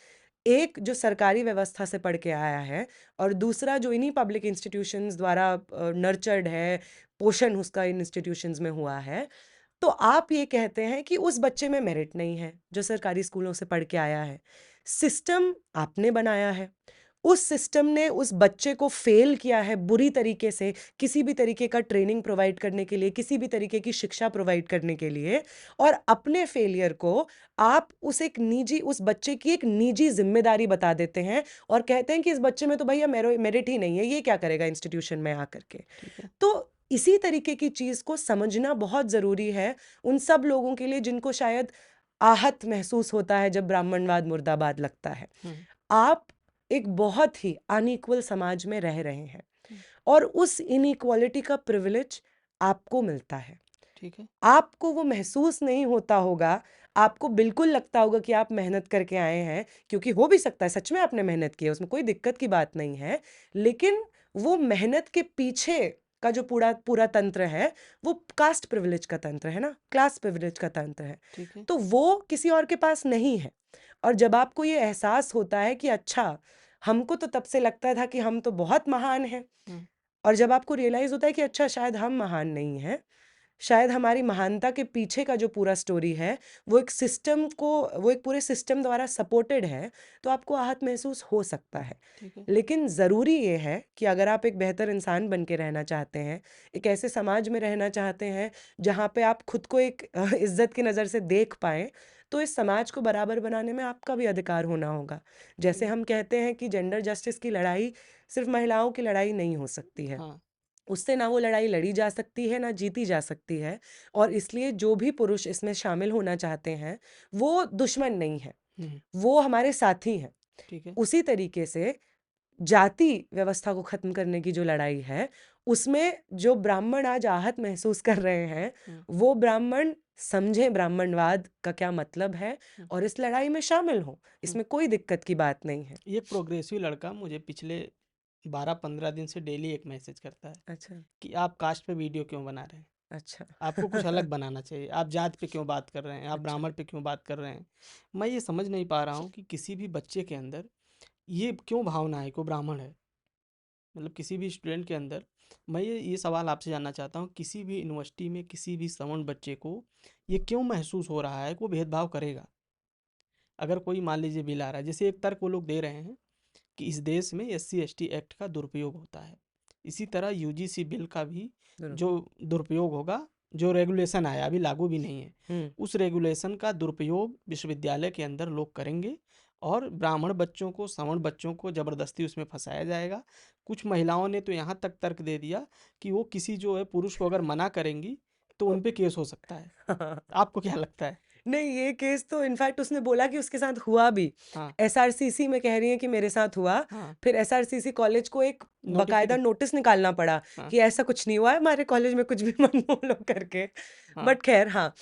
एक जो सरकारी व्यवस्था से पढ़ के आया है और दूसरा जो इन्हीं पब्लिक इंस्टीट्यूशंस द्वारा नर्चर्ड है, पोषण उसका इन इंस्टीट्यूशंस में हुआ है, तो आप ये कहते हैं कि उस बच्चे में मेरिट नहीं है, जो सरकारी स्कूलों से पढ़ के आया है। सिस्टम आपने बनाया है। उस सिस्टम ने उस बच्चे को फ़ेल किया है बुरी तरीके से, किसी भी तरीके का ट्रेनिंग प्रोवाइड करने के लिए, किसी भी तरीके की शिक्षा प्रोवाइड करने के लिए, और अपने फ़ेलियर को आप उस बच्चे की एक निजी ज़िम्मेदारी बता देते हैं और कहते हैं कि इस बच्चे में तो भैया मेरिट ही नहीं है, ये क्या करेगा इंस्टीट्यूशन में आकर के। ठीक है। तो इसी तरीके की चीज़ को समझना बहुत ज़रूरी है उन सब लोगों के लिए जिनको शायद आहत महसूस होता है जब ब्राह्मणवाद मुर्दाबाद लगता है। हम्म, आप एक बहुत ही अनइक्वल समाज में रह रहे हैं हम्म, और उस इनइक्वालिटी का प्रिविलेज आपको मिलता है। ठीक है। आपको वो महसूस नहीं होता होगा, आपको बिल्कुल लगता होगा कि आप मेहनत करके आए हैं, क्योंकि हो भी सकता है सच में आपने मेहनत की है, उसमें कोई दिक्कत की बात नहीं है। लेकिन वो मेहनत के पीछे का जो पूरा पूरा तंत्र है, वो कास्ट प्रिविलेज का तंत्र है ना, क्लास प्रिविलेज का तंत्र है। ठीक है। तो वो किसी और के पास नहीं है। और जब आपको ये एहसास होता है कि अच्छा, हमको तो तब से लगता था कि हम तो बहुत महान हैं, हम्म, और जब आपको रियलाइज़ होता है कि अच्छा शायद हम महान नहीं हैं, शायद हमारी महानता के पीछे का जो पूरा स्टोरी है वो एक पूरे सिस्टम द्वारा सपोर्टेड है, तो आपको आहत महसूस हो सकता है। ठीक है। लेकिन ज़रूरी ये है कि अगर आप एक बेहतर इंसान बन के रहना चाहते हैं, एक ऐसे समाज में रहना चाहते हैं जहाँ पे आप खुद को एक इज़्ज़त की नज़र से देख पाएँ, तो इस समाज को बराबर बनाने में आपका भी अधिकार होना होगा। जैसे ठीक। हम कहते हैं कि जेंडर जस्टिस की लड़ाई सिर्फ़ महिलाओं की लड़ाई नहीं हो सकती है। हाँ। उससे ना वो लड़ाई लड़ी जा सकती है, ना जीती जा सकती है, और इसलिए जो भी पुरुष इसमें शामिल होना चाहते हैं, वो दुश्मन नहीं हैं, हुँ, वो हमारे साथी हैं। ठीक है। उसी तरीके से जाति व्यवस्था को ख़त्म करने की जो लड़ाई है, उसमें जो ब्राह्मण आज आहत महसूस कर रहे हैं, हुँ, वो ब्राह्मण समझें ब्राह्मणवाद का क्या मतलब है हुँ, और इस लड़ाई में शामिल हों। हुँ। इसमें कोई दिक्कत की बात नहीं है। ये एक प्रोग्रेसिव लड़का मुझे पिछले 12-15 दिन से डेली एक मैसेज करता है अच्छा, कि आप कास्ट पे वीडियो क्यों बना रहे हैं? अच्छा। आपको कुछ अलग बनाना चाहिए। आप जात पे क्यों बात कर रहे हैं? आप अच्छा। ब्राह्मण पे क्यों बात कर रहे हैं? मैं ये समझ नहीं पा रहा हूँ कि किसी भी बच्चे के अंदर ये क्यों भावना है कि वो ब्राह्मण है? मतलब किसी भी स्टूडेंट के अंदर मैं ये सवाल आपसे जानना चाहता हूँ, किसी भी यूनिवर्सिटी में किसी भी सवर्ण बच्चे को ये क्यों महसूस हो रहा है कि वो भेदभाव करेगा? अगर कोई मान लीजिए बिल आ रहा है, जैसे एक तर्क वो लोग दे रहे हैं कि इस देश में एससी/एसटी एक्ट का दुरुपयोग होता है। इसी तरह यूजीसी बिल का भी ज़रूर। जो दुरुपयोग होगा, जो रेगुलेशन आया अभी लागू भी नहीं है, हुँ। उस रेगुलेशन का दुरुपयोग विश्वविद्यालय के अंदर लोग करेंगे और ब्राह्मण बच्चों को, सवर्ण बच्चों को ज़बरदस्ती उसमें फंसाया जाएगा। कुछ महिलाओं ने तो यहाँ तक तर्क दे दिया कि वो किसी जो है पुरुष को अगर मना करेंगी, तो उन पे केस हो सकता है। आपको क्या लगता है? नहीं, ये केस तो इनफैक्ट उसने बोला कि उसके साथ हुआ भी। हाँ, एसआरसीसी में कह रही हैं कि मेरे साथ हुआ, हाँ, फिर एसआरसीसी कॉलेज को एक बाकायदा नोटिफ़िके नोटिस निकालना पड़ा हाँ, कि ऐसा कुछ नहीं हुआ है हमारे कॉलेज में, कुछ भी मत बोलो करके। हाँ, बट ख़ैर हाँ,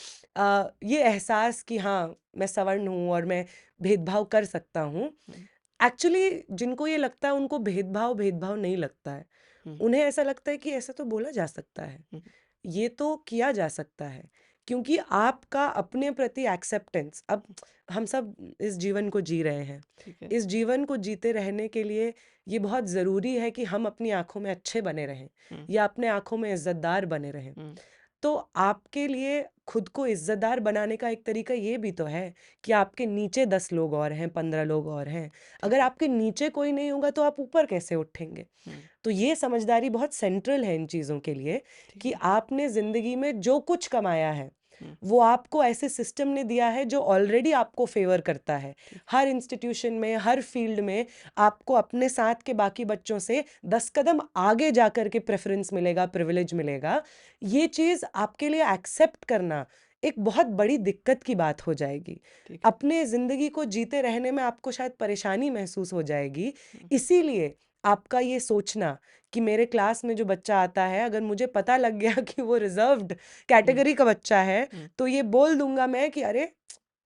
ये एहसास कि हाँ, मैं सवर्ण हूँ और मैं भेदभाव कर सकता हूँ, हुँ, एक्चुअली जिनको ये लगता है उनको भेदभाव भेदभाव नहीं लगता है। हुँ, उन्हें ऐसा लगता है कि ऐसा तो बोला जा सकता है। हुँ, ये तो किया जा सकता है, क्योंकि आपका अपने प्रति एक्सेप्टेंस, अब हम सब इस जीवन को जी रहे हैं। ठीक है। इस जीवन को जीते रहने के लिए ये बहुत ज़रूरी है कि हम अपनी आँखों में अच्छे बने रहें हुँ, या अपने आँखों में इज़्ज़तदार बने रहें। हुँ, तो आपके लिए खुद को इज़्ज़तदार बनाने का एक तरीका ये भी तो है कि आपके नीचे 10 लोग और हैं, 15 लोग और हैं। ठीक अगर है। आपके नीचे कोई नहीं होगा तो आप ऊपर कैसे उठेंगे? हुँ, तो ये समझदारी बहुत सेंट्रल है इन चीज़ों के लिए ठीक कि है। आपने ज़िंदगी में जो कुछ कमाया है, हुँ, वो आपको ऐसे सिस्टम ने दिया है जो ऑलरेडी आपको फ़ेवर करता है। ठीक है। हर इंस्टीट्यूशन में, हर फ़ील्ड में आपको अपने साथ के बाकी बच्चों से 10 कदम आगे जाकर के प्रेफ़रेंस मिलेगा, प्रिविलेज मिलेगा। ये चीज़ आपके लिए एक्सेप्ट करना एक बहुत बड़ी दिक्कत की बात हो जाएगी। ठीक है। अपने ज़िंदगी को जीते रहने में आपको शायद परेशानी महसूस हो जाएगी। हुँ, इसीलिए आपका ये सोचना कि मेरे क्लास में जो बच्चा आता है, अगर मुझे पता लग गया कि वो रिज़र्व्ड हुँ, कैटेगरी का बच्चा है, हुँ, तो ये बोल दूँगा मैं कि अरे!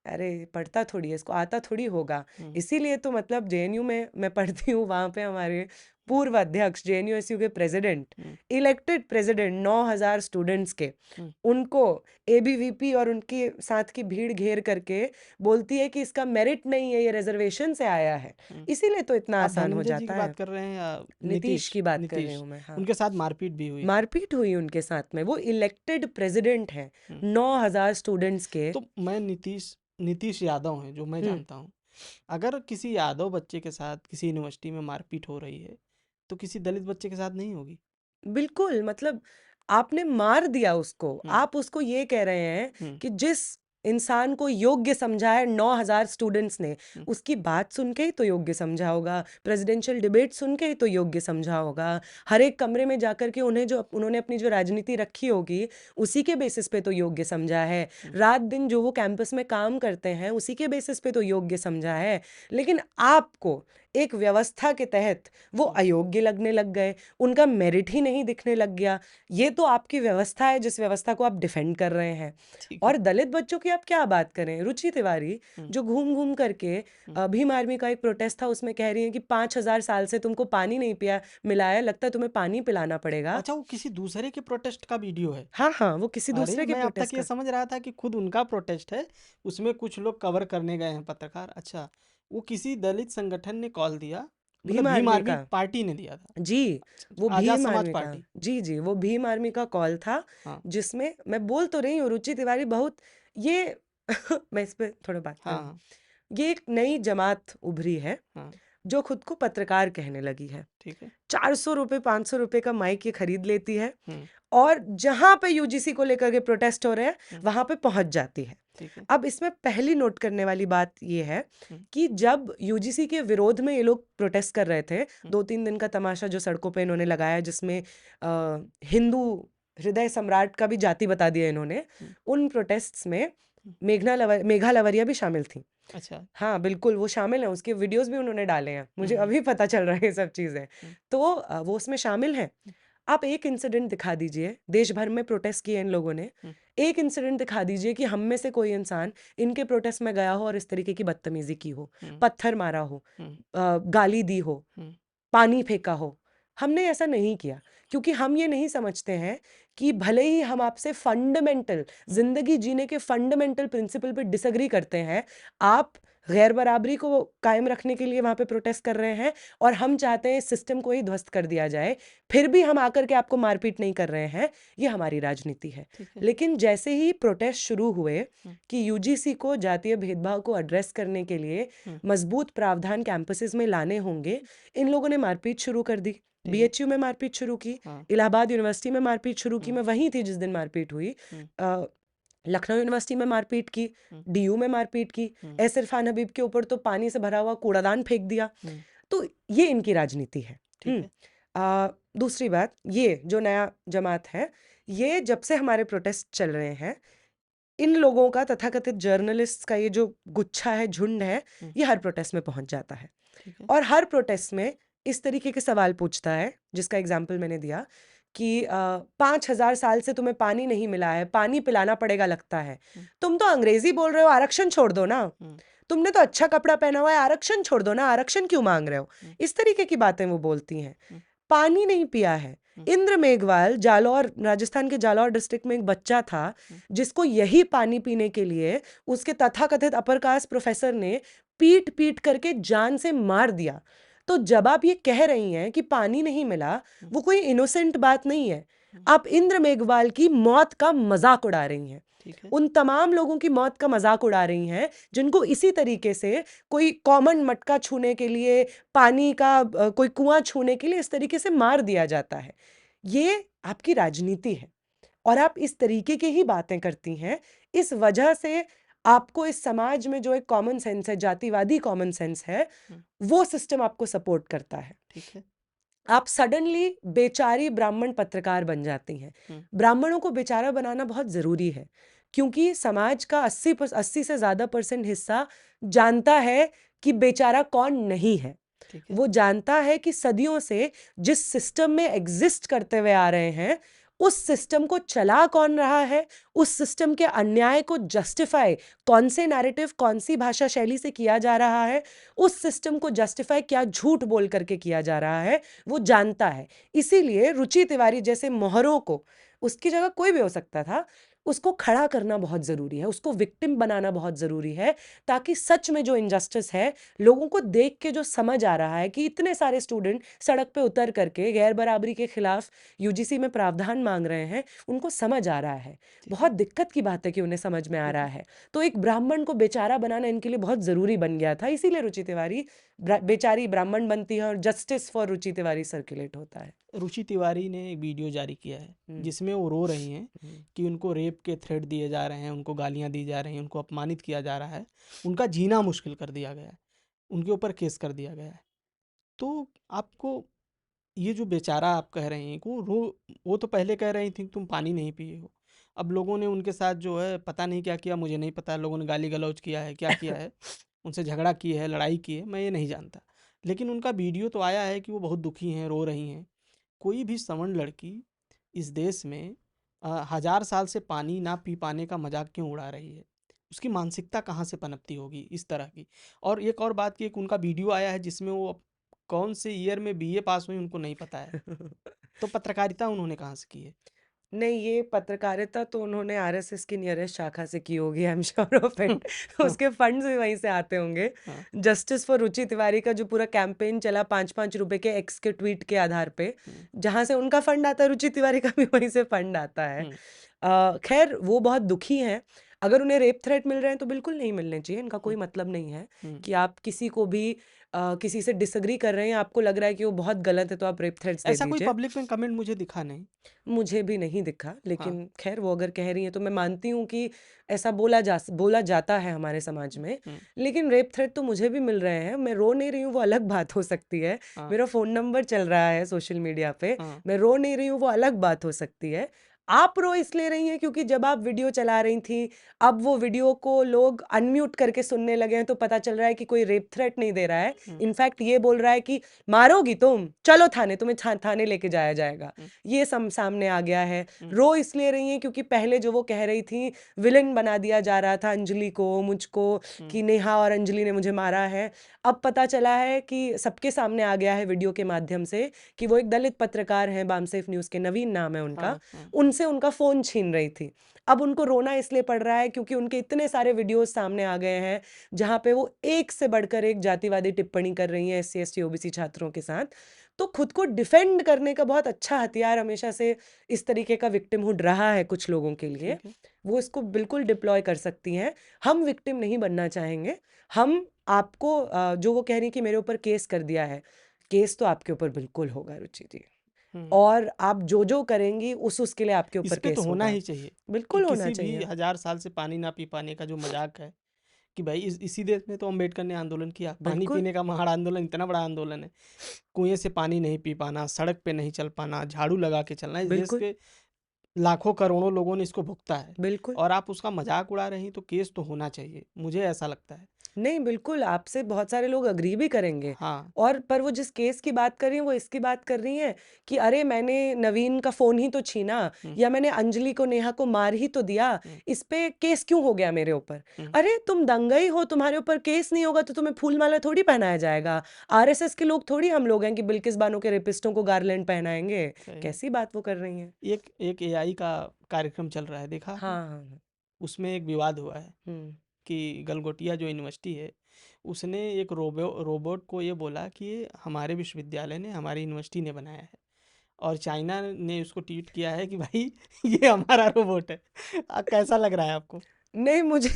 अरे! पढ़ता थोड़ी है, इसको आता थोड़ी होगा। हुँ, इसीलिए तो मतलब जेएनयू में मैं पढ़ती हूँ, वहाँ पे हमारे पूर्व अध्यक्ष, जेएनयूएसयू के प्रेज़िडेंट, हुँ, इलेक्टेड प्रेज़िडेंट 9,000 स्टूडेंट्स के, हुँ। उनको एबीवीपी और उनके साथ की भीड़ घेर करके बोलती है कि इसका मेरिट नहीं है, ये रिज़र्वेशन से आया है। हुँ। इसीलिए तो इतना आप आसान हो धनंजय जी की जाता बात है। कर रहे हैं या नीतीश नीतीश? की बात कर रही नीतीश। हूँ मैं, हाँ। उनके साथ मारपीट भी हुई। मारपीट हुई उनके साथ में, वो इलेक्टेड प्रेज़िडेंट हैं, हुँ। 9,000 स्टूडेंट्स के। तो मैं नीतीश नीतीश यादव हैं जो मैं हुँ, जानता हूँ। अगर किसी यादव बच्चे के साथ किसी यूनिवर्सिटी में मारपीट हो रही है, तो किसी दलित बच्चे के साथ नहीं होगी? बिल्कुल, मतलब आपने मार दिया उसको। हुँ, आप उसको ये कह रहे हैं हुँ, कि जिस इंसान को योग्य समझा है 9,000 स्टूडेंट्स ने, हुँ, उसकी बात सुन के ही तो योग्य समझा होगा, प्रेज़िडेंशियल डिबेट सुन के ही तो योग्य समझा होगा। हर एक कमरे में जाकर के उन्होंने अपनी जो राजनीति रखी होगी, उसी के बेसिस पे तो योग्य समझा है। हुँ, रात-दिन जो वो कैंपस में काम करते हैं, उसी के बेसिस पे तो योग्य समझा है। लेकिन आपको एक व्यवस्था के तहत वो हुँ। अयोग्य लगने लग गए। उनका मेरिट ही नहीं दिखने लग गया। ये तो आपकी व्यवस्था है जिस व्यवस्था को आप डिफेंड कर रहे हैं। ठीक है। और दलित बच्चों की आप क्या बात करें? रुचि तिवारी हुँ, जो घूम-घूम करके हुँ। भीम आर्मी का एक प्रोटेस्ट था उसमें कह रही हैं कि 5,000 साल से तुमको पानी नहीं पिया मिला है, लगता है तुम्हें पानी पिलाना पड़ेगा। अच्छा वो किसी दूसरे के प्रोटेस्ट का वीडियो है। हाँ, हाँ, वो किसी अरे! दूसरे के मैं अब तक प्रोटेस्ट ये का। समझ रहा था कि खुद उनका प्रोटेस्ट है, उसमें कुछ लोग कवर करने गए हैं पत्रकार। अच्छा, वो किसी दलित संगठन ने कॉल दिया मतलब भीम भीम आर्मी आर्मी का। पार्टी ने दिया था? जी, वो आजाद भीम समाज आर्मी का। पार्टी। जी, वो भीम आर्मी का कॉल था, हाँ जिसमें मैं बोल तो रही हूँ रुचि तिवारी बहुत ये मैं इस पे थोड़ा बात हाँ करूँ। हाँ ये एक नई जमात उभरी है, हाँ। जो खुद को पत्रकार कहने लगी है। ठीक है। 400 रुपए, 500 रुपए का माइक ये खरीद लेती है हम्म और जहाँ पे यूजीसी को लेकर के प्रोटेस्ट हो रहे हैं, हम्म। वहाँ पे पहुँच जाती है। ठीक है। अब इसमें पहली नोट करने वाली बात ये है हम्म कि जब यूजीसी के विरोध में ये लोग प्रोटेस्ट कर रहे थे, हम्म 2-3 दिन का तमाशा जो सड़कों पे इन्होंने लगाया, जिसमें हिंदू हृदय सम्राट का भी जाति बता दिया इन्होंने, हम्म उन प्रोटेस्ट्स में हम्म। मेघा लवरिया भी शामिल थी। अच्छा। हाँ, बिल्कुल, वो शामिल हैं, उसके वीडियोज़ भी उन्होंने डाले हैं। मुझे हम्म अभी पता चल रहा है ये सब चीज़ें। हम्म तो वो उसमें शामिल हैं। आप एक इंसिडेंट दिखा दीजिए, देश भर में प्रोटेस्ट किए इन लोगों ने। हम्म एक इंसिडेंट दिखा दीजिए कि हम में से कोई इंसान इनके प्रोटेस्ट में गया हो और इस तरीके की बदतमीज़ी की हो, हम्म पत्थर मारा हो, हम्म गाली दी हो, हम्म पानी फेंका हो। हमने ऐसा नहीं किया, क्योंकि हम ये नहीं समझते हैं कि भले ही हम आपसे फंडामेंटल हम्म ज़िंदगी जीने के फंडामेंटल प्रिंसिपल पे डिसएग्री करते हैं, आप गैर बराबरी को कायम रखने के लिए वहाँ पे प्रोटेस्ट कर रहे हैं और हम चाहते हैं इस सिस्टम को ही ध्वस्त कर दिया जाए, फिर भी हम आकर के आपको मारपीट नहीं कर रहे हैं, ये हमारी राजनीति है। ठीक है। लेकिन जैसे ही प्रोटेस्ट शुरू हुए हम्म कि यूजीसी को जातीय भेदभाव को एड्रेस करने के लिए हम्म। मजबूत प्रावधान कैंपसेस में लाने होंगे, इन लोगों ने मारपीट शुरू कर दी। ठीक है। बीएचयू में मारपीट शुरू की, हाँ। इलाहाबाद यूनिवर्सिटी में मारपीट शुरू की, हम्म मैं वहीं थी जिस दिन मारपीट हुई। हम्म अ, लखनऊ यूनिवर्सिटी में मारपीट की, हम्म डीयू में मारपीट की, हम्म एस इरफान हबीब के ऊपर तो पानी से भरा हुआ कूड़ादान फेंक दिया। हम्म। तो ये इनकी राजनीति है। ठीक है। दूसरी बात, ये जो नया जमात है, ये जब से हमारे प्रोटेस्ट चल रहे हैं, इन लोगों का, तथाकथित जर्नलिस्ट का ये जो गुच्छा है, झुंड है, हम्म। ये हर प्रोटेस्ट में पहुंच जाता है ठीक है। और हर प्रोटेस्ट में इस तरीके के सवाल पूछता है, जिसका एग्जाम्पल मैंने दिया कि 5,000 साल से तुम्हें पानी नहीं मिला है, पानी पिलाना पड़ेगा लगता है, हम्म तुम तो अंग्रेजी बोल रहे हो, आरक्षण छोड़ दो ना, हम्म तुमने तो अच्छा कपड़ा पहना हुआ है, आरक्षण छोड़ दो ना, आरक्षण क्यों मांग रहे हो। हम्म इस तरीके की बातें वो बोलती हैं। हम्म पानी नहीं पिया है। हम्म इंद्र मेघवाल, जालौर, राजस्थान के जालौर डिस्ट्रिक्ट में एक बच्चा था, हम्म। जिसको यही पानी पीने के लिए उसके तथाकथित अपर कास्ट प्रोफेसर ने पीट पीट करके जान से मार दिया। तो जब आप ये कह रही हैं कि पानी नहीं मिला, हम्म वो कोई इनोसेंट बात नहीं है। हम्म। आप इंद्र मेघवाल की मौत का मजाक उड़ा रही हैं। ठीक है। उन तमाम लोगों की मौत का मजाक उड़ा रही हैं जिनको इसी तरीके से कोई कॉमन मटका छूने के लिए, पानी का कोई कुआं छूने के लिए इस तरीके से मार दिया जाता है। ये आपकी राजनीति है और आप इस तरीके की ही बातें करती हैं। इस वजह से आपको इस समाज में जो एक कॉमन सेंस है, जातिवादी कॉमन सेंस है, हम्म। वो सिस्टम आपको सपोर्ट करता है। ठीक है। आप सडनली बेचारी ब्राह्मण पत्रकार बन जाती हैं। हम्म ब्राह्मणों को बेचारा बनाना बहुत ज़रूरी है, क्योंकि समाज का 80 से ज़्यादा % हिस्सा जानता है कि बेचारा कौन नहीं है। ठीक है। वो जानता है कि सदियों से जिस सिस्टम में एग्जिस्ट करते हुए आ रहे हैं, उस सिस्टम को चला कौन रहा है, उस सिस्टम के अन्याय को जस्टिफाई कौन से नैरेटिव, कौन सी भाषा शैली से किया जा रहा है, उस सिस्टम को जस्टिफाई क्या झूठ बोल करके किया जा रहा है, वो जानता है। इसीलिए रुचि तिवारी जैसे मोहरों को, उसकी जगह कोई भी हो सकता था, उसको खड़ा करना बहुत ज़रूरी है, उसको विक्टिम बनाना बहुत ज़रूरी है, ताकि सच में जो इनजस्टिस है, लोगों को देख के जो समझ आ रहा है कि इतने सारे स्टूडेंट सड़क पे उतर करके गैर बराबरी के खिलाफ यूजीसी में प्रावधान मांग रहे हैं, उनको समझ आ रहा है। ठीक है। बहुत दिक्कत की बात है कि उन्हें समझ में आ ठीक रहा है। है। तो एक ब्राह्मण को बेचारा बनाना इनके लिए बहुत ज़रूरी बन गया था, इसीलिए रुचि तिवारी बेचारी ब्राह्मण बनती है और justice for Ruchi Tiwari circulate होता है। रुचि तिवारी ने एक वीडियो जारी किया है हम्म, जिसमें वो रो रही हैं हम्म, कि उनको रेप के थ्रेट दिए जा रहे हैं, उनको गालियां दी जा रही हैं, उनको अपमानित किया जा रहा है, उनका जीना मुश्किल कर दिया गया है, उनके ऊपर केस कर दिया गया है। तो आपको ये जो बेचारा आप कह रहे हैं कि वो तो पहले कह रही थी कि तुम पानी नहीं पिए हो, अब लोगों ने उनके साथ जो है पता नहीं क्या किया, मुझे नहीं पता, लोगों ने गाली गलौज किया है, क्या किया है, उनसे झगड़ा की है, लड़ाई की है, मैं ये नहीं जानता। लेकिन उनका वीडियो तो आया है कि वो बहुत दुखी हैं, रो रही हैं। कोई भी सवर्ण लड़की इस देश में 1000 साल से पानी ना पी पाने का मजाक क्यों उड़ा रही है? उसकी मानसिकता कहाँ से पनपती होगी इस तरह की? और एक और बात की, एक उनका वीडियो आया है जिसमें वो कौन से ईयर में बीए पास हुई उनको नहीं पता है। तो पत्रकारिता उन्होंने कहाँ से की है? नहीं, ये पत्रकारिता तो उन्होंने आरएसएस की नियरेस्ट शाखा से की होगी, I am sure of it. उसके फंड्स भी वहीं से आते होंगे। हाँ, जस्टिस फॉर रुचि तिवारी का जो पूरा कैंपेन चला 5-5 रुपए के एक्स के ट्वीट के आधार पे, जहां से उनका फंड आता है, रुचि तिवारी का भी वहीं से फंड आता है। खैर, वो बहुत दुखी हैं। अगर उन्हें रेप थ्रेट मिल रहे हैं तो बिल्कुल नहीं मिलने चाहिए, इनका कोई मतलब नहीं है कि आप किसी को भी किसी से डिसएग्री कर रहे हैं, आपको लग रहा है कि वो बहुत गलत है तो आप रेप थ्रेट्स दे ऐसा कोई दीजिए। पब्लिक में कमेंट मुझे दिखा नहीं। मुझे भी नहीं दिखा, हाँ, लेकिन खैर वो अगर कह रही हैं तो मैं मानती हूँ कि ऐसा बोला जाता है हमारे समाज में। लेकिन रेप थ्रेट तो मुझे भी मिल रहे हैं, मैं रो नहीं रही हूँ, वो अलग बात हो सकती है। हाँ, मेरा फ़ोन नंबर चल रहा है सोशल मीडिया पे, हाँ, मैं रो नहीं रही हूँ, वो अलग बात हो सकती है। आप रो इसलिए रही हैं क्योंकि जब आप वीडियो चला रही थीं, अब वो वीडियो को लोग अनम्यूट करके सुनने लगे हैं, तो पता चल रहा है कि कोई रेप थ्रेट नहीं दे रहा है। इनफैक्ट ये बोल रहा है कि मारोगी तुम, चलो थाने, तुम्हें थाने लेके जाया जाएगा। ये सामने आ गया है। रो इसलिए रही हैं क्योंकि पहले जो वो कह रही थी, विलन बना दिया जा रहा था अंजलि को, मुझको, कि नेहा और अंजलि ने मुझे मारा है। अब पता चला है कि सबके सामने आ गया है वीडियो के माध्यम से कि वो एक दलित पत्रकार हैं, बामसेफ न्यूज़ के, नवीन नाम है उनका, उनसे उनका फ़ोन छीन रही थी। अब उनको रोना इसलिए पड़ रहा है क्योंकि उनके इतने सारे वीडियोस सामने आ गए हैं जहाँ पे वो एक से बढ़कर एक जातिवादी टिप्पणी कर रही हैं एससी एसटी ओबीसी छात्रों के साथ। तो खुद को डिफेंड करने का बहुत अच्छा हथियार हमेशा से इस तरीके का विक्टिमहुड रहा है कुछ लोगों के लिए। ठीक है। वो इसको बिल्कुल डिप्लॉय कर सकती हैं। हम विक्टिम नहीं बनना चाहेंगे। हम आपको जो वो कह रही हैं कि मेरे ऊपर केस कर दिया है, केस तो आपके ऊपर बिल्कुल होगा रुचि जी। और आप जो करेंगी उसके लिए आपके इस ऊपर पे तो केस होना होगा। ही चाहिए कि बिल्कुल होना किसी भी चाहिए। 1000 साल से पानी ना पी पाने का जो मजाक है, कि भाई इसी देश में तो अम्बेडकर ने आंदोलन किया, पानी बिल्कुल। पीने का महान आंदोलन, इतना बड़ा आंदोलन है। कुएं से पानी नहीं पी पाना, सड़क पे नहीं चल पाना, झाड़ू लगा के चलना, इस देश बिल्कुल। के लाखों करोड़ों लोगों ने इसको भुगता है। बिल्कुल। और आप उसका मजाक उड़ा रही, तो केस तो होना चाहिए, मुझे ऐसा लगता है। नहीं, बिल्कुल, आपसे बहुत सारे लोग एग्री भी करेंगे। हाँ, और पर वो जिस केस की बात कर रही हैं, वो इसकी बात कर रही हैं कि अरे मैंने नवीन का फ़ोन ही तो छीना, या मैंने अंजलि को, नेहा को मार ही तो दिया, इस पे केस क्यों हो गया मेरे ऊपर? अरे तुम दंगई हो, तुम्हारे ऊपर केस नहीं होगा तो तुम्हें फूल-माला थोड़ी पहनाया जाएगा। आरएसएस के लोग थोड़ी हम लोग हैं कि बिल्किस बानो के रेपिस्टों को गार्लैंड पहनाएँगे। सही है। कैसी बात वो कर रही हैं? एक एक एआई का कार्यक्रम चल रहा है, देखा आपने? हाँ, हाँ, हाँ। उसमें एक विवाद हुआ है हुँ। कि गलगोटिया जो यूनिवर्सिटी है, उसने एक रोबोट को ये बोला कि ये हमारे विश्वविद्यालय ने, हमारी यूनिवर्सिटी ने बनाया है। और चाइना ने उसको ट्वीट किया है कि भाई ये हमारा रोबोट है। कैसा लग रहा है आपको? नहीं, मुझे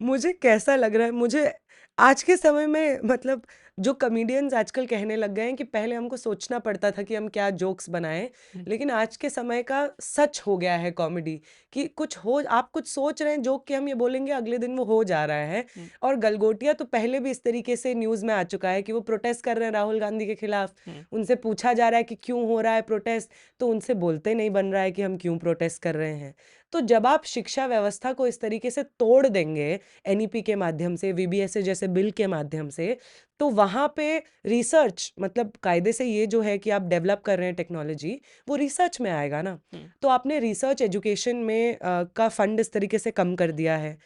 मुझे कैसा लग रहा है, मुझे आज के समय में मतलब जो कॉमेडियंस आजकल कहने लग गए हैं कि पहले हमको सोचना पड़ता था कि हम क्या जोक्स बनाएं, लेकिन आज के समय का सच हो गया है कॉमेडी, कि कुछ हो, आप कुछ सोच रहे हैं जोक कि हम ये बोलेंगे, अगले दिन वो हो जा रहा है। और गलगोटिया तो पहले भी इस तरीके से न्यूज़ में आ चुका है कि वो प्रोटेस्ट कर रहे हैं राहुल गांधी के खिलाफ। उनसे पूछा जा रहा है कि क्यों हो रहा है प्रोटेस्ट, तो उनसे बोलते नहीं बन रहा है कि हम क्यों प्रोटेस्ट कर रहे हैं। तो जब आप शिक्षा व्यवस्था को इस तरीके से तोड़ देंगे एनईपी के माध्यम से, वीबीएसए जैसे बिल के माध्यम से, तो वहाँ पे रिसर्च, मतलब कायदे से ये जो है कि आप डेवलप कर रहे हैं टेक्नोलॉजी, वो रिसर्च में आएगा ना। तो आपने रिसर्च एजुकेशन में का फंड इस तरीके से कम कर दिया है।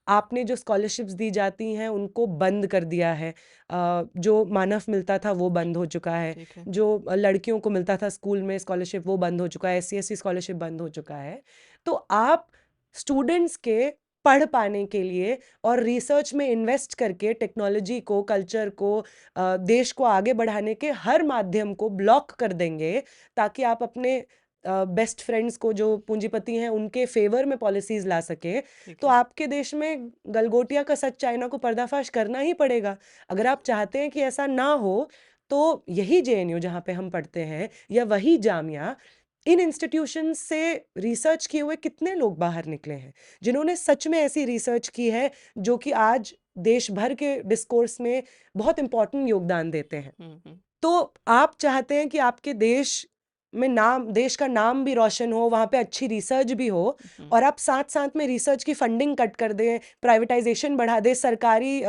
आपने जो स्कॉलरशिप्स दी जाती हैं उनको बंद कर दिया है। जो मानव मिलता था वो बंद हो चुका है। ठीक है। जो लड़कियों को मिलता था स्कूल में स्कॉलरशिप, वो बंद हो चुका है। एससी एसटी स्कॉलरशिप बंद हो चुका है। तो आप स्टूडेंट्स के पढ़ पाने के लिए और रिसर्च में इन्वेस्ट करके टेक्नोलॉजी को, कल्चर को, देश को आगे बढ़ाने के हर माध्यम को ब्लॉक कर देंगे, ताकि आप अपने बेस्ट फ्रेंड्स को, जो पूंजीपति हैं, उनके फेवर में पॉलिसीज ला सके। तो आपके देश में गलगोटिया का सच चाइना को पर्दाफाश करना ही पड़ेगा। अगर आप चाहते हैं कि ऐसा ना हो, तो यही जेएनयू जहाँ पे हम पढ़ते हैं, या वही जामिया, इन इंस्टीट्यूशन से रिसर्च किए हुए कितने लोग बाहर निकले हैं जिन्होंने सच में ऐसी रिसर्च की है जो कि आज देश भर के डिस्कोर्स में बहुत इंपॉर्टेंट योगदान देते हैं। तो आप चाहते हैं कि आपके देश में देश का नाम भी रोशन हो, वहाँ पे अच्छी रिसर्च भी हो, और आप साथ साथ में रिसर्च की फंडिंग कट कर दें, प्राइवेटाइजेशन बढ़ा दें, सरकारी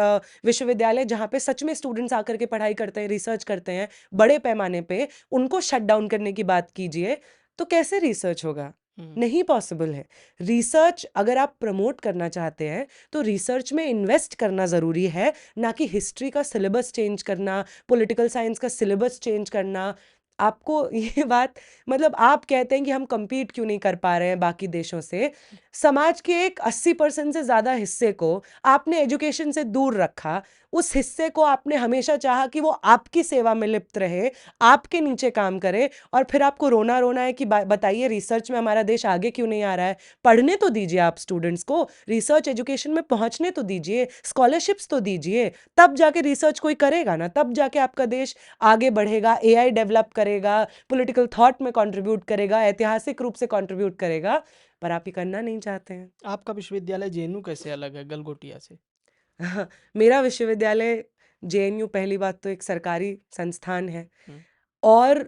विश्वविद्यालय जहाँ पे सच में स्टूडेंट्स आकर के पढ़ाई करते हैं, रिसर्च करते हैं बड़े पैमाने पे, उनको शट डाउन करने की बात कीजिए। तो कैसे रिसर्च होगा? नहीं पॉसिबल है। रिसर्च अगर आप प्रमोट करना चाहते हैं तो रिसर्च में इन्वेस्ट करना ज़रूरी है, ना कि हिस्ट्री का सिलेबस चेंज करना, पॉलिटिकल साइंस का सिलेबस चेंज करना। आपको ये बात, मतलब आप कहते हैं कि हम compete क्यों नहीं कर पा रहे हैं बाकी देशों से। समाज के एक 80% से ज़्यादा हिस्से को आपने एजुकेशन से दूर रखा। उस हिस्से को आपने हमेशा चाहा कि वो आपकी सेवा में लिप्त रहे, आपके नीचे काम करे, और फिर आपको रोना है कि बताइए रिसर्च में हमारा देश आगे क्यों नहीं आ रहा है। पढ़ने तो दीजिए आप स्टूडेंट्स को, रिसर्च एजुकेशन में पहुंचने तो दीजिए, स्कॉलरशिप्स तो दीजिए, तब जाके रिसर्च कोई करेगा ना, तब जाके आपका देश आगे बढ़ेगा, एआई डेवलप करेगा, पॉलिटिकल थॉट में कंट्रीब्यूट करेगा, ऐतिहासिक रूप से कंट्रीब्यूट करेगा। पर आप ये करना नहीं चाहते हैं। आपका विश्वविद्यालय जेएनयू कैसे अलग है गलगोटिया से? मेरा विश्वविद्यालय जेएनयू पहली बात तो एक सरकारी संस्थान है, हम्म, और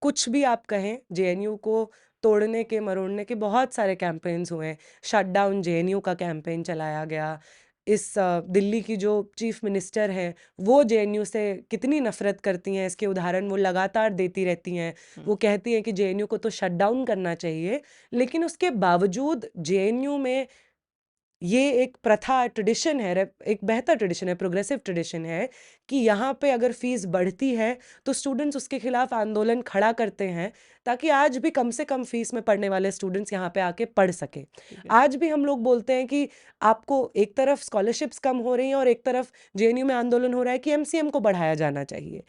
कुछ भी आप कहें, जेएनयू को तोड़ने के मरोड़ने के बहुत सारे कैंपेन्स हुए हैं। शट डाउन जेएनयू का कैंपेन चलाया गया। इस दिल्ली की जो चीफ मिनिस्टर हैं वो जेएनयू से कितनी नफरत करती हैं, इसके उदाहरण वो लगातार देती रहती हैं। वो कहती हैं कि जेएनयू को तो शट डाउन करना चाहिए, लेकिन उसके बावजूद जेएनयू में ये एक प्रथा, ट्रेडिशन है, एक बेहतर ट्रेडिशन है, प्रोग्रेसिव ट्रेडिशन है कि यहाँ पे अगर फीस बढ़ती है तो स्टूडेंट्स उसके खिलाफ आंदोलन खड़ा करते हैं, ताकि आज भी कम से कम फीस में पढ़ने वाले स्टूडेंट्स यहाँ पे आके पढ़ सके। आज भी हम लोग बोलते हैं कि आपको एक तरफ स्कॉलरशिप्स कम हो रही हैं और एक तरफ जेएनयू में आंदोलन हो रहा है कि एमसीएम को बढ़ाया जाना चाहिए।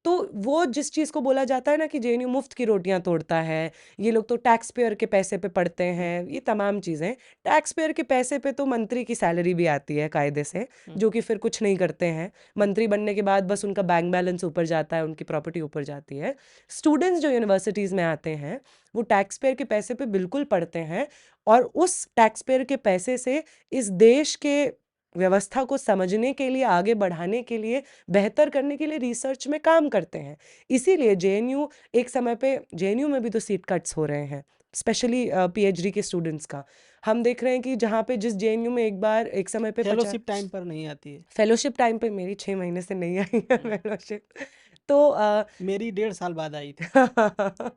तो वो जिस चीज़ को बोला जाता है ना कि जेएनयू मुफ्त की रोटियां तोड़ता है, ये लोग तो टैक्स पेयर के पैसे पे पढ़ते हैं, ये तमाम चीज़ें। टैक्स पेयर के पैसे पे तो मंत्री की सैलरी भी आती है कायदे से, जो कि फिर कुछ नहीं करते हैं। मंत्री बनने के बाद बस उनका बैंक बैलेंस ऊपर जाता है, उनकी प्रॉपर्टी ऊपर जाती है। स्टूडेंट्स जो यूनिवर्सिटीज़ में आते हैं वो टैक्स पेयर के पैसे पे बिल्कुल पढ़ते हैं, और उस टैक्स पेयर के पैसे से इस देश के व्यवस्था को समझने के लिए, आगे बढ़ाने के लिए, बेहतर करने के लिए रिसर्च में काम करते हैं। इसीलिए जेएनयू एक समय पे, जेएनयू में भी तो सीट कट्स हो रहे हैं, स्पेशली पीएचडी के स्टूडेंट्स का। हम देख रहे हैं कि जहाँ पे जिस जेएनयू में एक बार एक समय पे फेलोशिप टाइम पर नहीं आती है। फेलोशिप टाइम पे मेरी 6 महीने से नहीं आई है फेलोशिप। तो मेरी 1.5 साल बाद आई थी।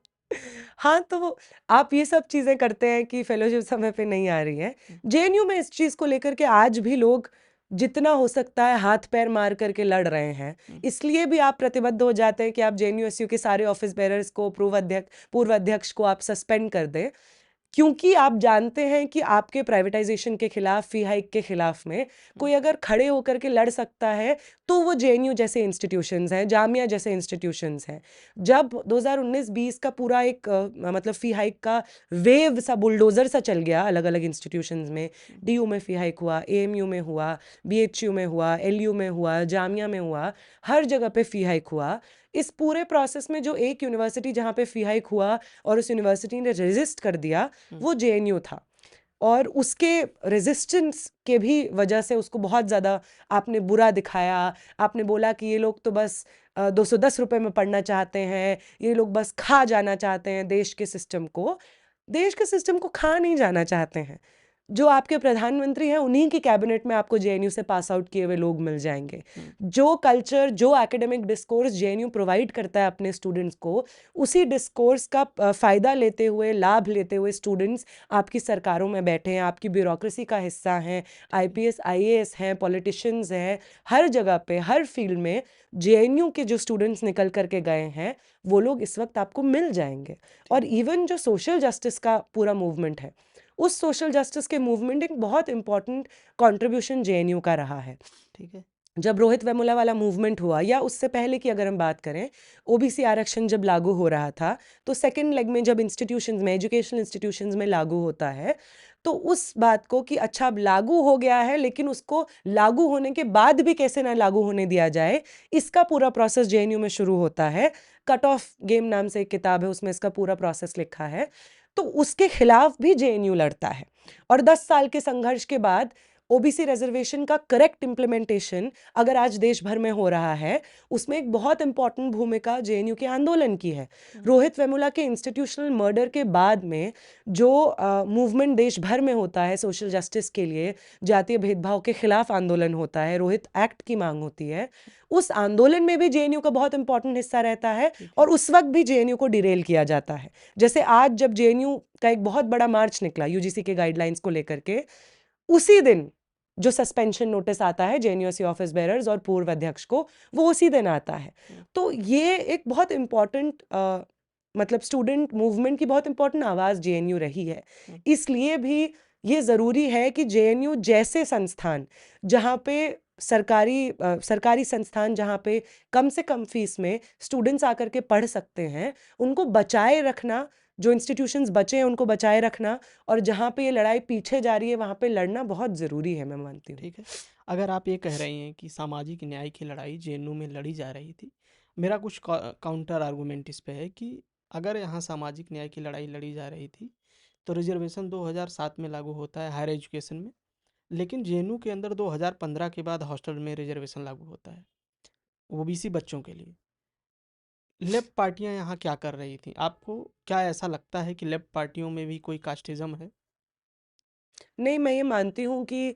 हाँ, तो आप ये सब चीज़ें करते हैं कि फेलोशिप समय पे नहीं आ रही है। जेएनयू में इस चीज़ को लेकर के आज भी लोग जितना हो सकता है हाथ पैर मार करके लड़ रहे हैं। इसलिए भी आप प्रतिबद्ध हो जाते हैं कि आप जेएनयू-एसयू के सारे ऑफिस बेयरर्स को, पूर्व अध्यक्ष को आप सस्पेंड कर दें, क्योंकि आप जानते हैं कि आपके प्राइवेटाइजेशन के खिलाफ, फी हाइक के खिलाफ में कोई अगर खड़े होकर के लड़ सकता है तो वो जेएनयू जैसे इंस्टीट्यूशंस हैं, जामिया जैसे इंस्टीट्यूशंस हैं। जब 2019-20 का पूरा एक मतलब फी हाइक का वेव सा, बुलडोजर सा चल गया अलग अलग इंस्टीट्यूशंस में, डीयू में फी हाइक हुआ, एएमयू में हुआ, बीएचयू में हुआ, एलयू में हुआ, जामिया में हुआ, हर जगह पे फी हाइक हुआ। इस पूरे प्रोसेस में जो एक यूनिवर्सिटी जहाँ पे फी हाइक हुआ और उस यूनिवर्सिटी ने रेजिस्ट कर दिया, वो जेएनयू था। और उसके रेजिस्टेंस के भी वजह से उसको बहुत ज़्यादा आपने बुरा दिखाया। आपने बोला कि ये लोग तो बस 210 रुपए में पढ़ना चाहते हैं, ये लोग बस खा जाना चाहते हैं देश के सिस्टम को। देश के सिस्टम को खा नहीं जाना चाहते हैं। जो आपके प्रधानमंत्री हैं उन्हीं की कैबिनेट में आपको जेएनयू से पास आउट किए हुए लोग मिल जाएंगे। जो कल्चर, जो एकेडमिक डिस्कोर्स जेएनयू प्रोवाइड करता है अपने स्टूडेंट्स को, उसी डिस्कोर्स का फ़ायदा लेते हुए, लाभ लेते हुए स्टूडेंट्स आपकी सरकारों में बैठे हैं, आपकी ब्यूरोक्रेसी का हिस्सा हैं, आईपीएस आईएएस हैं, पॉलिटिशियंस हैं। हर जगह पे, हर फील्ड में जेएनयू के जो स्टूडेंट्स निकल करके गए हैं वो लोग इस वक्त आपको मिल जाएंगे। और इवन जो सोशल जस्टिस का पूरा मूवमेंट है, उस सोशल जस्टिस के मूवमेंट एक बहुत इंपॉर्टेंट कंट्रीब्यूशन जेएनयू का रहा है। ठीक है। जब रोहित वेमुला वाला मूवमेंट हुआ, या उससे पहले की अगर हम बात करें, ओबीसी आरक्षण जब लागू हो रहा था, तो सेकेंड लेग में जब इंस्टीट्यूशंस में, एजुकेशनल इंस्टीट्यूशंस में लागू होता है, तो उस बात को कि अच्छा अब लागू हो गया है लेकिन उसको लागू होने के बाद भी कैसे ना लागू होने दिया जाए, इसका पूरा प्रोसेस जेएनयू में शुरू होता है। कट ऑफ गेम नाम से एक किताब है, उसमें इसका पूरा प्रोसेस लिखा है। तो उसके खिलाफ भी जेएनयू लड़ता है, और 10 साल के संघर्ष के बाद ओबीसी रिजर्वेशन का करेक्ट इम्प्लीमेंटेशन अगर आज देश भर में हो रहा है, उसमें एक बहुत इंपॉर्टेंट भूमिका जेएनयू के आंदोलन की है। रोहित वेमुला के इंस्टीट्यूशनल मर्डर के बाद में जो मूवमेंट देश भर में होता है सोशल जस्टिस के लिए, जातीय भेदभाव के खिलाफ आंदोलन होता है, रोहित एक्ट की मांग होती है, उस आंदोलन में भी जेएनयू का बहुत इंपॉर्टेंट हिस्सा रहता है। और उस वक्त भी जेएनयू को डिरेल किया जाता है। जैसे आज जब जेएनयू का एक बहुत बड़ा मार्च निकला यूजीसी के गाइडलाइंस को लेकर के, उसी दिन जो सस्पेंशन नोटिस आता है जेएनयूएससी ऑफिस बेरर्स और पूर्व अध्यक्ष को, वो उसी दिन आता है। तो ये एक बहुत इम्पॉर्टेंट मतलब स्टूडेंट मूवमेंट की बहुत इम्पॉर्टेंट आवाज़ जेएनयू रही है। इसलिए भी ये ज़रूरी है कि जेएनयू जैसे संस्थान जहाँ पे सरकारी संस्थान जहाँ पे कम से कम फीस में स्टूडेंट्स आकर के पढ़ सकते हैं, उनको बचाए रखना, जो इंस्टीट्यूशंस बचे हैं उनको बचाए रखना, और जहाँ पे ये लड़ाई पीछे जा रही है वहाँ पे लड़ना बहुत ज़रूरी है, मैं मानती हूँ। ठीक है। अगर आप ये कह रही हैं कि सामाजिक न्याय की लड़ाई जेएनयू में लड़ी जा रही थी, मेरा कुछ काउंटर आर्गूमेंट इस पे है कि अगर यहाँ सामाजिक न्याय की लड़ाई लड़ी जा रही थी तो रिजर्वेशन 2007 में लागू होता है हायर एजुकेशन में, लेकिन जेएनयू के अंदर 2015 के बाद हॉस्टल में रिजर्वेशन लागू होता है ओबीसी बच्चों के लिए। लेफ्ट पार्टियां यहाँ क्या कर रही थी? आपको क्या ऐसा लगता है कि लेफ्ट पार्टियों में भी कोई कास्टिज्म है? नहीं, मैं ये मानती हूँ कि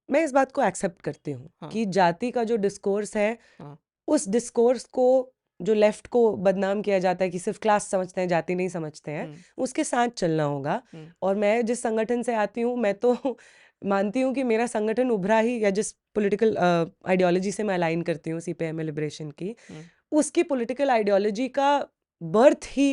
मैं इस बात को एक्सेप्ट करती हूँ हाँ, कि जाति का जो डिस्कोर्स है, हाँ, उस डिस्कोर्स को जो लेफ्ट को बदनाम किया जाता है कि सिर्फ क्लास समझते हैं, जाति नहीं समझते हैं, उसके साथ चलना होगा। और मैं जिस संगठन से आती हूँ, मैं तो मानती हूँ कि मेरा संगठन उभरा ही, या जिस पॉलिटिकल आइडियोलॉजी से मैं अलाइन करती हूँ, सीपीएम लिबरेशन की, उसकी पॉलिटिकल आइडियोलॉजी का बर्थ ही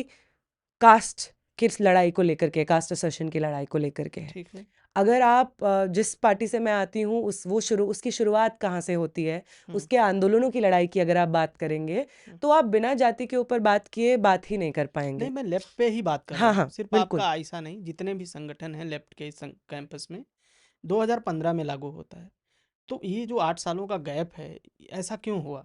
कास्ट की लड़ाई को लेकर के, कास्ट असर्शन की लड़ाई को लेकर के है। ठीक है। अगर आप जिस पार्टी से मैं आती हूँ उसकी शुरुआत कहाँ से होती है, उसके आंदोलनों की लड़ाई की अगर आप बात करेंगे, तो आप बिना जाति के ऊपर बात किए बात ही नहीं कर नहीं, पाएंगे। मैं लेफ्ट पे ही बात कर रहा हाँ हूँ, हाँ, सिर्फ बिल्कुल। आपका ऐसा नहीं, जितने भी संगठन हैं लेफ्ट के कैंपस में 2015 में लागू होता है। तो ये जो 8 सालों का गैप है, ऐसा क्यों हुआ?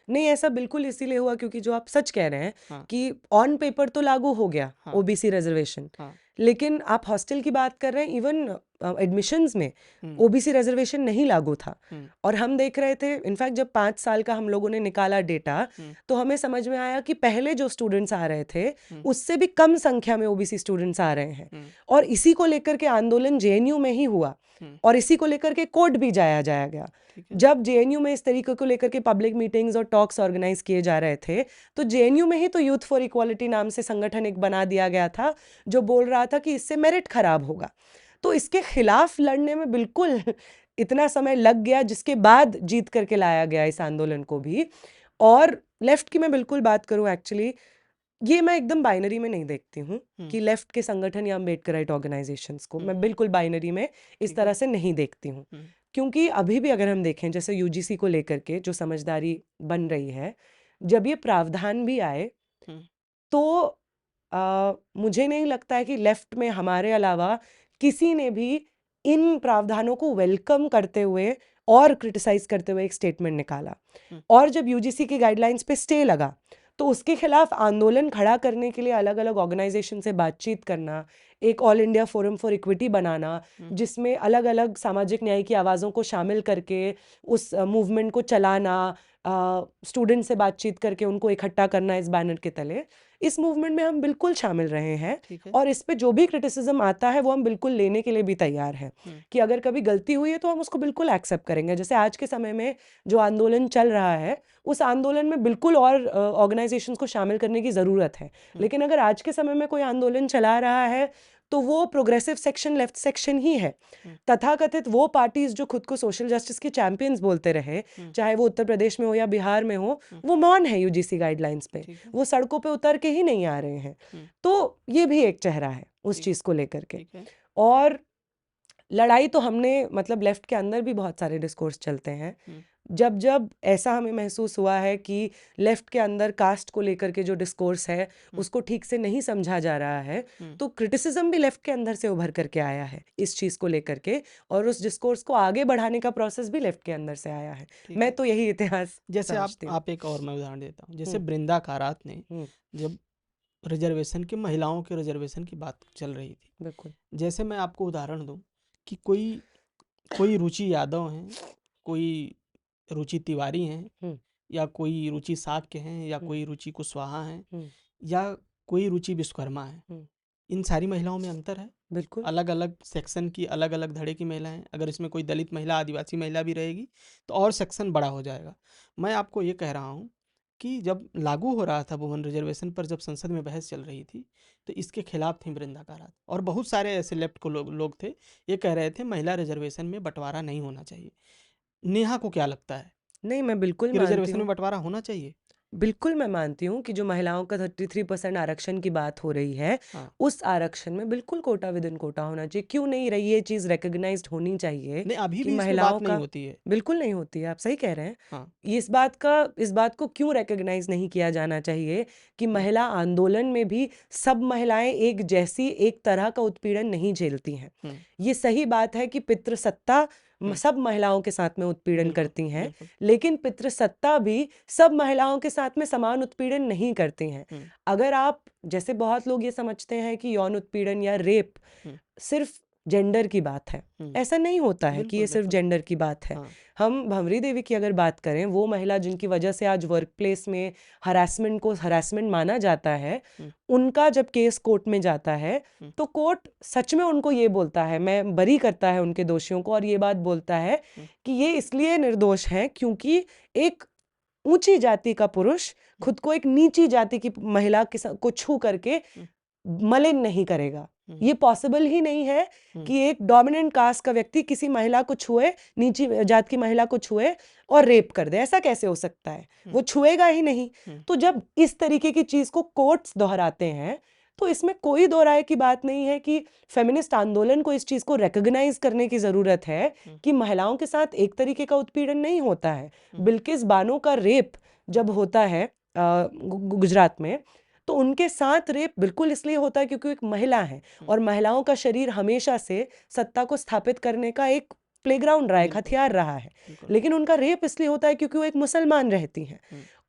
नहीं, ऐसा बिल्कुल इसीलिए हुआ क्योंकि जो आप सच कह रहे हैं हाँ, कि ऑन पेपर तो लागू हो गया हाँ, ओबीसी रिजर्वेशन, हाँ, लेकिन आप हॉस्टल की बात कर रहे हैं, इवन एडमिशन्स में हुँ, ओबीसी रिजर्वेशन नहीं लागू था। हुँ, और हम देख रहे थे, इनफैक्ट जब 5 साल का हम लोगों ने निकाला डेटा, हुँ, तो हमें समझ में आया कि पहले जो स्टूडेंट्स आ रहे थे, हुँ, उससे भी कम संख्या में ओबीसी स्टूडेंट्स आ रहे हैं। हुँ, और इसी को लेकर के आंदोलन जेएनयू में ही हुआ, हुँ, और इसी को लेकर के कोर्ट भी जाया गया। ठीक है। जब जेएनयू में इस तरीके को लेकर के पब्लिक मीटिंग्स और टॉक्स ऑर्गेनाइज किए जा रहे थे, तो जेएनयू में ही तो यूथ फॉर इक्वालिटी नाम से संगठन एक बना दिया गया था, जो बोल रहा था कि इससे मेरिट खराब होगा। तो इसके खिलाफ लड़ने में बिल्कुल इतना समय लग गया, जिसके बाद जीत करके लाया गया इस आंदोलन को भी। और लेफ्ट की मैं बिल्कुल बात करूं, एक्चुअली ये मैं एकदम बाइनरी में नहीं देखती हूँ हुँ, कि लेफ्ट के संगठन या अम्बेडकराइट ऑर्गेनाइजेशंस को, मैं हुँ, बिल्कुल बाइनरी में इस ठीक है। तरह से नहीं देखती हूँ। हुँ, क्योंकि अभी भी अगर हम देखें, जैसे यूजीसी को लेकर के जो समझदारी बन रही है, जब ये प्रावधान भी आए, हुँ, तो मुझे नहीं लगता है कि लेफ्ट में हमारे अलावा किसी ने भी इन प्रावधानों को वेलकम करते हुए और क्रिटिसाइज करते हुए एक स्टेटमेंट निकाला। हुँ, और जब यूजीसी की गाइडलाइंस पे स्टे लगा, तो उसके खिलाफ आंदोलन खड़ा करने के लिए अलग अलग ऑर्गेनाइजेशन से बातचीत करना, एक all India forum for equity बनाना, हुँ, जिसमें अलग अलग सामाजिक न्याय की आवाज़ों को शामिल करके उस मूवमेंट को चलाना, स्टूडेंट से बातचीत करके उनको इकट्ठा करना इस बैनर के तले, इस मूवमेंट में हम बिल्कुल शामिल रहे हैं। ठीक है। और इस पे जो भी क्रिटिसिज्म आता है वो हम बिल्कुल लेने के लिए भी तैयार हैं हुँ, कि अगर कभी गलती हुई है तो हम उसको बिल्कुल एक्सेप्ट करेंगे। जैसे आज के समय में जो आंदोलन चल रहा है, उस आंदोलन में बिल्कुल और ऑर्गेनाइजेशंस को शामिल करने की ज़रूरत है। हुँ, लेकिन अगर आज के समय में कोई आंदोलन चला रहा है, तो वो प्रोग्रेसिव सेक्शन, लेफ्ट सेक्शन ही है। हुँ, तथाकथित वो पार्टीज जो खुद को सोशल जस्टिस की चैंपियंस बोलते रहे, हुँ, चाहे वो उत्तर प्रदेश में हो या बिहार में हो, हुँ, वो मौन है यूजीसी गाइडलाइंस पे। ठीक है। वो सड़कों पे उतर के ही नहीं आ रहे हैं। हुँ, तो ये भी एक चेहरा है उस ठीक चीज़ को लेकर के। ठीक है। और लड़ाई तो हमने, मतलब लेफ्ट के अंदर भी बहुत सारे डिस्कोर्स चलते हैं। हुँ, जब जब ऐसा हमें महसूस हुआ है कि लेफ्ट के अंदर कास्ट को लेकर के जो डिस्कोर्स है हुँ, उसको ठीक से नहीं समझा जा रहा है, हुँ, तो क्रिटिसिज्म भी लेफ्ट के अंदर से उभर करके आया है इस चीज़ को लेकर के, और उस डिस्कोर्स को आगे बढ़ाने का प्रोसेस भी लेफ्ट के अंदर से आया है। ठीक मैं है। तो यही इतिहास जैसे आप समझती हूँ। आप एक और मैं उदाहरण देता हूँ। जैसे हुँ, बृंदा कारात ने हुँ, जब रिजर्वेशन की महिलाओं के रिजर्वेशन की बात चल रही थी, बिल्कुल। जैसे मैं आपको उदाहरण दूँ कि कोई कोई रुचि यादव हैं, कोई रुचि तिवारी हैं, हुँ, या कोई रुचि साक्य हैं, या हुँ, कोई रुचि कुशवाहा हैं, हुँ, या कोई रुचि विश्वकर्मा है। हुँ, इन सारी महिलाओं में अंतर है। बिल्कुल। अलग अलग सेक्शन की अलग अलग धड़े की महिला हैं। अगर इसमें कोई दलित महिला, आदिवासी महिला भी रहेगी तो और सेक्शन बड़ा हो जाएगा। मैं आपको ये कह रहा हूँ कि जब लागू हो रहा था वुमन रिजर्वेशन पर, जब संसद में बहस चल रही थी, तो इसके खिलाफ थी वृंदा कारात, और बहुत सारे ऐसे लेफ्ट को लोग थे, ये कह रहे थे महिला रिजर्वेशन में बंटवारा नहीं होना चाहिए। नेहा को क्या लगता है नहीं, मैं बिल्कुल कि मानती रिजर्वेशन में हूँ। बंटवारा होना चाहिए? बिल्कुल, मैं मानती हूँ कि जो महिलाओं का 33% आरक्षण की बात हो रही है, हाँ। उस आरक्षण में बिल्कुल कोटा विद इन कोटा होना चाहिए। क्यों नहीं रही ये चीज़ रिकॉग्नाइज़्ड होनी चाहिए नहीं, अभी कि भी इस पे महिलाओं बात नहीं का होती है। बिल्कुल नहीं होती है, आप सही कह रहे हैं। हाँ। इस बात को क्यों रिकॉग्नाइज़ नहीं किया जाना चाहिए कि महिला आंदोलन में भी सब महिलाएँ एक जैसी, एक तरह का उत्पीड़न नहीं झेलती हैं। ये सही बात है कि पितृसत्ता सब महिलाओं के साथ में उत्पीड़न बिल्कुल, करती हैं, बिल्कुल। लेकिन पितृसत्ता भी सब महिलाओं के साथ में समान उत्पीड़न नहीं करती हैं। अगर आप जैसे बहुत लोग ये समझते हैं कि यौन उत्पीड़न या रेप सिर्फ जेंडर की बात है, ऐसा नहीं होता है कि ये बिल्कुल, सिर्फ बिल्कुल। जेंडर की बात है। हाँ। हम भंवरी देवी की अगर बात करें, वो महिला जिनकी वजह से आज वर्क प्लेस में हरासमेंट को हरासमेंट माना जाता है, उनका जब केस कोर्ट में जाता है, तो कोर्ट सच में उनको ये बोलता है, मैं बरी करता है उनके दोषियों को, और ये बात बोलता है कि ये इसलिए निर्दोष हैं क्योंकि एक ऊंची जाति का पुरुष खुद को एक नीची जाति की महिला को छू करके मलिन नहीं करेगा। ये पॉसिबल ही नहीं है कि एक डोमिनेंट कास्ट का व्यक्ति किसी महिला को छुए, नीची जात की महिला को छुए और रेप कर दे। ऐसा कैसे हो सकता है? वो छुएगा ही नहीं। तो जब इस तरीके की चीज को कोर्ट्स दोहराते हैं, तो इसमें कोई दो राय की बात नहीं है कि फेमिनिस्ट आंदोलन को इस चीज को रिकॉग्नाइज करने की जरूरत है कि महिलाओं के साथ एक तरीके का उत्पीड़न नहीं होता है। बिल्किस बानो का रेप जब होता है गुजरात में, तो उनके साथ रेप बिल्कुल इसलिए होता है क्योंकि वो एक महिला है, और महिलाओं का शरीर हमेशा से सत्ता को स्थापित करने का एक प्लेग्राउंड रहा है, एक हथियार रहा है। लेकिन उनका रेप इसलिए होता है क्योंकि वो एक मुसलमान रहती हैं।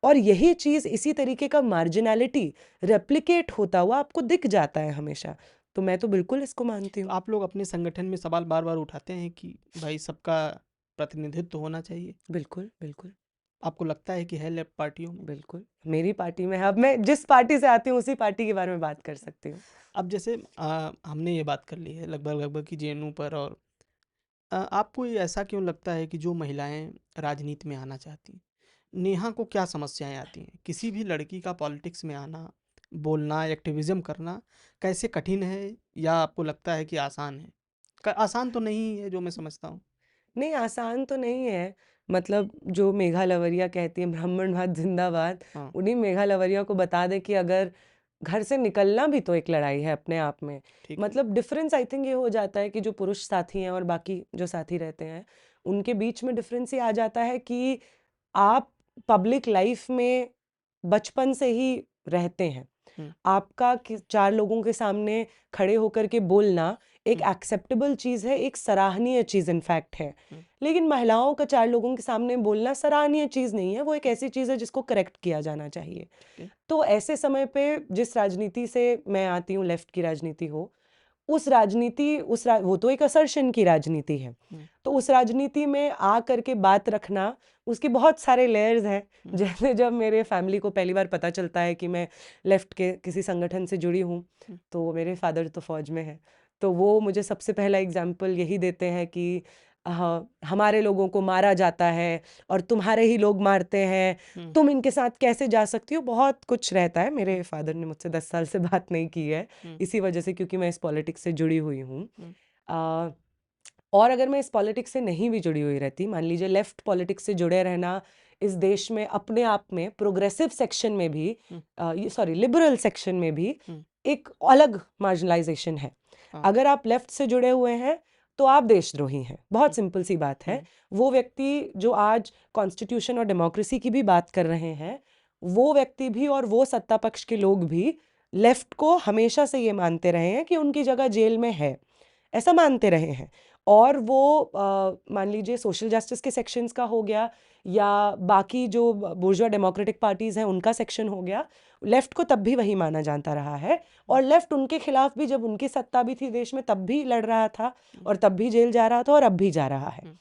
और यही चीज, इसी तरीके का मार्जिनैलिटी रेप्लिकेट होता हुआ आपको दिख जाता है हमेशा। तो मैं तो बिल्कुल इसको मानती हूँ। आप लोग अपने संगठन में सवाल बार बार उठाते हैं कि भाई सबका प्रतिनिधित्व होना चाहिए। बिल्कुल, बिल्कुल, आपको लगता है कि है लेफ्ट पार्टियों में? बिल्कुल मेरी पार्टी में है। अब मैं जिस पार्टी से आती हूँ उसी पार्टी के बारे में बात कर सकती हूँ। अब जैसे हमने ये बात कर ली है लगभग कि जेएनयू पर, और आपको ये ऐसा क्यों लगता है कि जो महिलाएं राजनीति में आना चाहती हैं, नेहा को क्या समस्याएं आती हैं? किसी भी लड़की का पॉलिटिक्स में आना, बोलना, एक्टिविज्म करना कैसे कठिन है, या आपको लगता है कि आसान है? आसान तो नहीं है जो मैं समझता हूँ। नहीं, आसान तो नहीं है। मतलब जो मेघा लवरिया कहती हैं ब्राह्मणवाद जिंदाबाद, हाँ। उन्हीं मेघा लवरिया को बता दें कि अगर घर से निकलना भी तो एक लड़ाई है अपने आप में। ठीक है। मतलब डिफरेंस आई थिंक ये हो जाता है कि जो पुरुष साथी हैं और बाकी जो साथी रहते हैं, उनके बीच में डिफरेंस ये आ जाता है कि आप पब्लिक लाइफ में बचपन से ही रहते हैं। आपका चार लोगों के सामने खड़े होकर के बोलना एक एक्सेप्टेबल चीज़ है, एक सराहनीय चीज़ इनफैक्ट है। लेकिन महिलाओं का चार लोगों के सामने बोलना सराहनीय चीज़ नहीं है, वो एक ऐसी चीज़ है जिसको करेक्ट किया जाना चाहिए। तो ऐसे समय पे जिस राजनीति से मैं आती हूँ, लेफ्ट की राजनीति हो, वो तो एक असर्शन की राजनीति है। तो उस राजनीति में आ करके बात रखना, उसके बहुत सारे लेयर्स हैं। जैसे जब मेरे फैमिली को पहली बार पता चलता है कि मैं लेफ्ट के किसी संगठन से जुड़ी हूँ, तो मेरे फादर तो फौज में है, तो वो मुझे सबसे पहला एग्जाम्पल यही देते हैं कि हमारे लोगों को मारा जाता है और तुम्हारे ही लोग मारते हैं, तुम इनके साथ कैसे जा सकती हो। बहुत कुछ रहता है। मेरे फादर ने मुझसे 10 साल से बात नहीं की है इसी वजह से, क्योंकि मैं इस पॉलिटिक्स से जुड़ी हुई हूँ। और अगर मैं इस पॉलिटिक्स से नहीं भी जुड़ी हुई रहती, मान लीजिए लेफ्ट पॉलिटिक्स से जुड़े रहना इस देश में अपने आप में प्रोग्रेसिव सेक्शन में भी, लिबरल सेक्शन में भी एक अलग मार्जिनलाइजेशन है। अगर आप लेफ्ट से जुड़े हुए हैं तो आप देशद्रोही हैं। बहुत सिंपल सी बात है। वो व्यक्ति जो आज कॉन्स्टिट्यूशन और डेमोक्रेसी की भी बात कर रहे हैं, वो व्यक्ति भी और वो सत्ता पक्ष के लोग भी लेफ्ट को हमेशा से ये मानते रहे हैं कि उनकी जगह जेल में है, ऐसा मानते रहे हैं। और वो मान लीजिए सोशल जस्टिस के सेक्शंस का हो गया, या बाकी जो बुर्जुआ डेमोक्रेटिक पार्टीज हैं उनका सेक्शन हो गया, लेफ्ट को तब भी वही माना जाता रहा है। और लेफ्ट उनके खिलाफ भी, जब उनकी सत्ता भी थी देश में, तब भी लड़ रहा था और तब भी जेल जा रहा था और अब भी जा रहा है।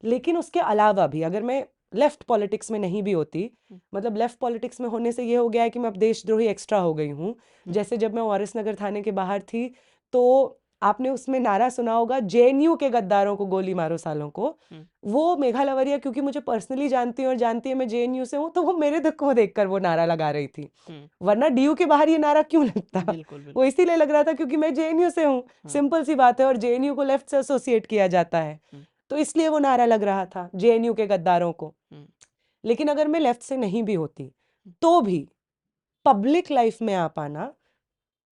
लेकिन उसके अलावा भी अगर मैं लेफ्ट पॉलिटिक्स में नहीं भी होती, मतलब लेफ्ट पॉलिटिक्स में होने से ये हो गया है कि मैं अब देशद्रोही एक्स्ट्रा हो गई हूँ। जैसे जब मैं वारिस नगर थाने के बाहर थी, तो आपने उसमें नारा सुना होगा, जेएनयू के गद्दारों को गोली मारो सालों को। वो मेघा लवरिया क्योंकि मुझे पर्सनली जानती है और जानती है मैं जेएनयू से हूँ, तो वो मेरे दुख को देखकर वो नारा लगा रही थी। वरना डीयू के बाहर ये नारा क्यों लगता? बिल्कुल वो बिल्कुल। इसीलिए लग रहा था क्योंकि मैं जेएनयू से हूँ, सिंपल सी बात है, और जेएनयू को लेफ्ट से एसोसिएट किया जाता है, तो इसलिए वो नारा लग रहा था, जेएनयू के गद्दारों को। लेकिन अगर मैं लेफ्ट से नहीं भी होती तो भी पब्लिक लाइफ में आ पाना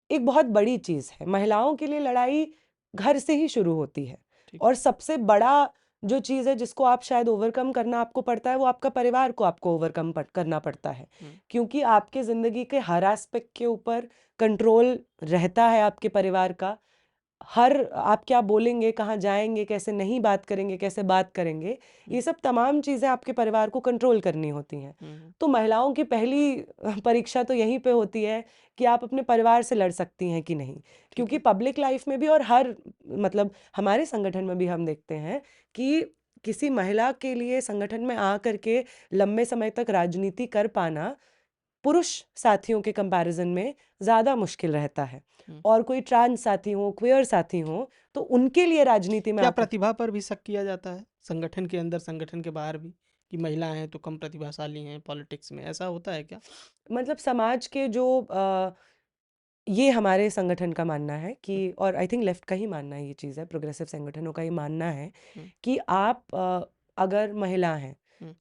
एक बहुत बड़ी चीज है। महिलाओं के लिए लड़ाई घर से ही शुरू होती है, ठीक। और सबसे बड़ा जो चीज है जिसको आप शायद ओवरकम करना आपको पड़ता है, वो आपका परिवार को आपको ओवरकम करना पड़ता है, क्योंकि आपके जिंदगी के हर एस्पेक्ट के ऊपर कंट्रोल रहता है आपके परिवार का। हर आप क्या बोलेंगे, कहाँ जाएंगे, कैसे नहीं बात करेंगे, कैसे बात करेंगे, ये सब तमाम चीज़ें आपके परिवार को कंट्रोल करनी होती हैं। तो महिलाओं की पहली परीक्षा तो यहीं पे होती है कि आप अपने परिवार से लड़ सकती हैं कि नहीं, क्योंकि पब्लिक लाइफ में भी और हर मतलब हमारे संगठन में भी हम देखते हैं कि किसी महिला के लिए संगठन में आ करके लंबे समय तक राजनीति कर पाना पुरुष साथियों के कंपैरिजन में ज़्यादा मुश्किल रहता है। और कोई ट्रांस साथी हो, क्वेयर साथी हो, तो उनके लिए राजनीति में क्या आकर प्रतिभा पर भी शक किया जाता है संगठन के अंदर, संगठन के बाहर भी, कि महिलाएं हैं तो कम प्रतिभाशाली हैं पॉलिटिक्स में, ऐसा होता है क्या? मतलब समाज के जो ये हमारे संगठन का मानना है कि, और आई थिंक लेफ्ट का ही मानना है, ये चीज़ है, प्रोग्रेसिव संगठनों का ही मानना है कि आप अगर महिला हैं,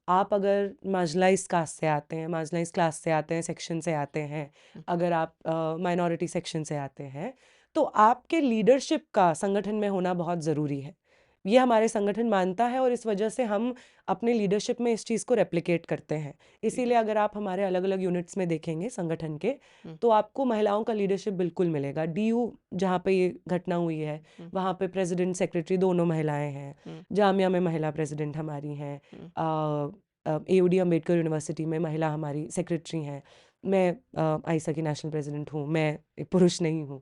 आप अगर मार्जिनलाइज कास्ट से आते हैं, मार्जिनलाइज क्लास से आते हैं, सेक्शन से आते हैं, अगर आप माइनॉरिटी सेक्शन से आते हैं, तो आपके लीडरशिप का संगठन में होना बहुत ज़रूरी है। ये हमारे संगठन मानता है, और इस वजह से हम अपने लीडरशिप में इस चीज़ को रेप्लिकेट करते हैं। इसीलिए अगर आप हमारे अलग अलग यूनिट्स में देखेंगे संगठन के, तो आपको महिलाओं का लीडरशिप बिल्कुल मिलेगा। डीयू जहाँ पे ये घटना हुई है, वहाँ पे प्रेसिडेंट सेक्रेटरी दोनों महिलाएं हैं। जामिया में महिला प्रेसिडेंट हमारी हैं। AUD अम्बेडकर यूनिवर्सिटी में महिला हमारी सेक्रेटरी हैं। मैं आइसा की नेशनल प्रेसिडेंट हूँ, मैं एक पुरुष नहीं हूँ।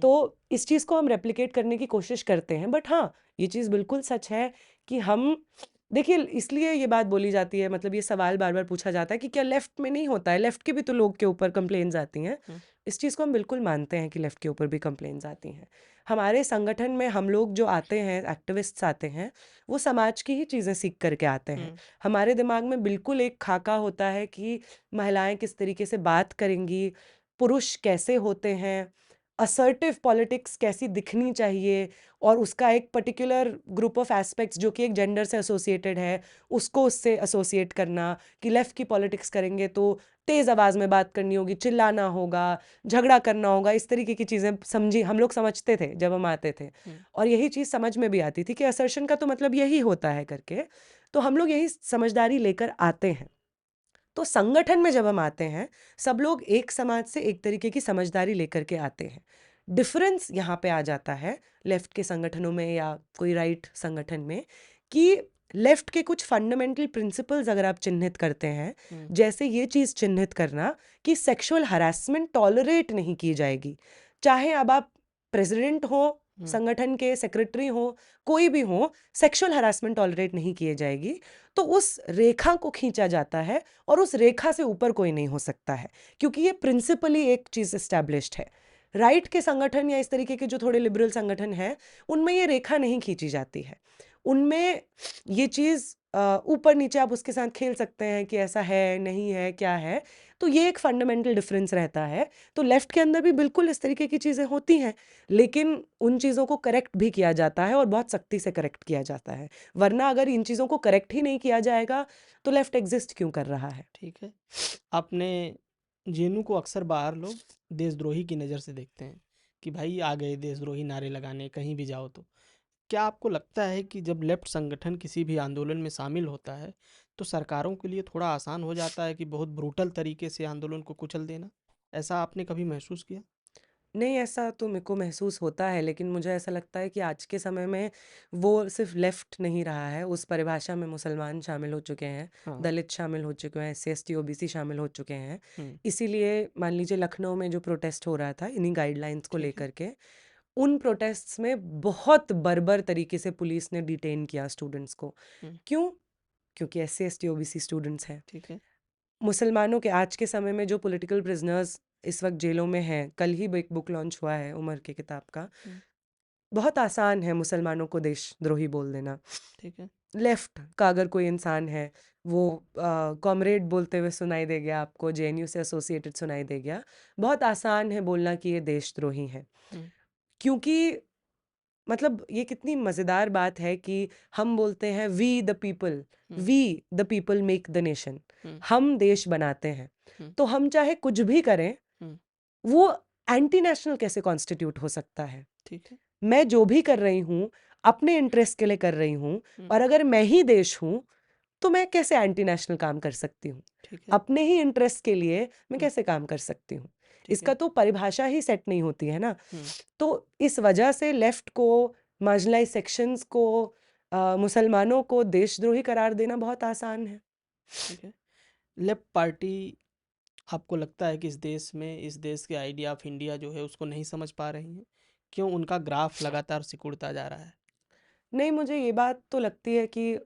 तो इस चीज़ को हम रेप्लिकेट करने की कोशिश करते हैं, बट हाँ, ये चीज़ बिल्कुल सच है कि हम, देखिए, इसलिए ये बात बोली जाती है, मतलब ये सवाल बार बार पूछा जाता है कि क्या लेफ्ट में नहीं होता है, लेफ्ट के भी तो लोग के ऊपर कंप्लेन्स आती हैं। इस चीज़ को हम बिल्कुल मानते हैं कि लेफ्ट के ऊपर भी कंप्लेन्स आती हैं। हमारे संगठन में हम लोग जो आते हैं, एक्टिविस्ट्स आते हैं, वो समाज की ही चीज़ें सीख करके आते हैं। हमारे दिमाग में बिल्कुल एक खाका होता है कि महिलाएं किस तरीके से बात करेंगी, पुरुष कैसे होते हैं, असर्टिव पॉलिटिक्स कैसी दिखनी चाहिए, और उसका एक पर्टिकुलर ग्रुप ऑफ एस्पेक्ट्स जो कि एक जेंडर से एसोसिएटेड है, उसको उससे एसोसिएट करना, कि लेफ़्ट की पॉलिटिक्स करेंगे तो तेज़ आवाज़ में बात करनी होगी, चिल्लाना होगा, झगड़ा करना होगा, इस तरीके की चीज़ें हम लोग समझते थे जब हम आते थे। और यही चीज़ समझ में भी आती थी कि असर्शन का तो मतलब यही होता है करके। तो हम लोग यही समझदारी लेकर आते हैं। तो संगठन में जब हम आते हैं, सब लोग एक समाज से एक तरीके की समझदारी लेकर के आते हैं। डिफरेंस यहाँ पे आ जाता है लेफ्ट के संगठनों में या कोई राइट संगठन में, कि लेफ्ट के कुछ फंडामेंटल प्रिंसिपल्स अगर आप चिन्हित करते हैं, जैसे ये चीज़ चिन्हित करना कि सेक्सुअल हरासमेंट टॉलरेट नहीं की जाएगी, चाहे अब आप प्रेसिडेंट हो, संगठन के सेक्रेटरी हो, कोई भी हो, सेक्सुअल हरासमेंट टॉलरेट नहीं किए जाएगी, तो उस रेखा को खींचा जाता है, और उस रेखा से ऊपर कोई नहीं हो सकता है, क्योंकि ये प्रिंसिपली एक चीज़ एस्टैब्लिश्ड है। राइट के संगठन या इस तरीके के जो थोड़े लिबरल संगठन हैं, उनमें ये रेखा नहीं खींची जाती है। उनमें ये चीज़ ऊपर नीचे आप उसके साथ खेल सकते हैं कि ऐसा है, नहीं है, क्या है। तो ये एक फंडामेंटल डिफरेंस रहता है। तो लेफ्ट के अंदर भी बिल्कुल इस तरीके की चीज़ें होती हैं, लेकिन उन चीज़ों को करेक्ट भी किया जाता है, और बहुत सख्ती से करेक्ट किया जाता है। वरना अगर इन चीज़ों को करेक्ट ही नहीं किया जाएगा, तो लेफ्ट एग्जिस्ट क्यों कर रहा है? ठीक है। आपने जेनू को अक्सर बाहर लोग देशद्रोही की नज़र से देखते हैं कि भाई आ गए देशद्रोही नारे लगाने कहीं भी जाओ तो। क्या आपको लगता है कि जब लेफ्ट संगठन किसी भी आंदोलन में शामिल होता है तो सरकारों के लिए थोड़ा आसान हो जाता है कि बहुत ब्रूटल तरीके से आंदोलन को कुचल देना? ऐसा आपने कभी महसूस किया? नहीं, ऐसा तो मेरे को महसूस होता है, लेकिन मुझे ऐसा लगता है कि आज के समय में वो सिर्फ लेफ्ट नहीं रहा है, उस परिभाषा में मुसलमान शामिल हो चुके हैं, हाँ। दलित शामिल हो चुके हैं, SC, ST, OBC शामिल हो चुके हैं। हुँ। इसीलिए मान लीजिए लखनऊ में जो प्रोटेस्ट हो रहा था इन्हीं गाइडलाइंस को ठीक है। लेकर के, उन प्रोटेस्ट्स में बहुत बर्बर तरीके से पुलिस ने डिटेन किया स्टूडेंट्स को। हुँ। क्यों? क्योंकि SC, ST, OBC स्टूडेंट्स हैं। ठीक है। मुसलमानों के आज के समय में जो पॉलिटिकल प्रिजनर्स इस वक्त जेलों में हैं, कल ही एक बुक लॉन्च हुआ है उमर की किताब का, हुँ। बहुत आसान है मुसलमानों को देशद्रोही बोल देना। ठीक है। लेफ्ट का अगर कोई इंसान है, वो कॉमरेड बोलते हुए सुनाई दे गया आपको, जेएनयू से एसोसिएटेड सुनाई दे गया, बहुत आसान है बोलना कि ये देशद्रोही हैं। हुँ, क्योंकि मतलब ये कितनी मज़ेदार बात है कि हम बोलते हैं हुँ, we the people make the nation. हुँ, हम देश बनाते हैं। हुँ, तो हम चाहे कुछ भी करें, हुँ, वो एंटी नेशनल कैसे कॉन्स्टिट्यूट हो सकता है? ठीक है। मैं जो भी कर रही हूँ, अपने इंटरेस्ट के लिए कर रही हूँ, हुँ, और अगर मैं ही देश हूँ, तो मैं कैसे एंटी नेशनल काम कर सकती हूँ? ठीक है। अपने ही इंटरेस्ट के लिए मैं हुँ, कैसे काम कर सकती हूँ? ठीक इसका है। तो परिभाषा ही सेट नहीं होती है ना। हुँ, तो इस वजह से लेफ्ट को, मार्जिनलाइज्ड सेक्शंस को, मुसलमानों को देशद्रोही करार देना बहुत आसान है। ठीक है। लेफ्ट पार्टी आपको लगता है कि इस देश के आइडिया ऑफ इंडिया जो है उसको नहीं समझ पा रही हैं? क्यों उनका ग्राफ लगातार सिकुड़ता जा रहा है? नहीं, मुझे ये बात तो लगती है कि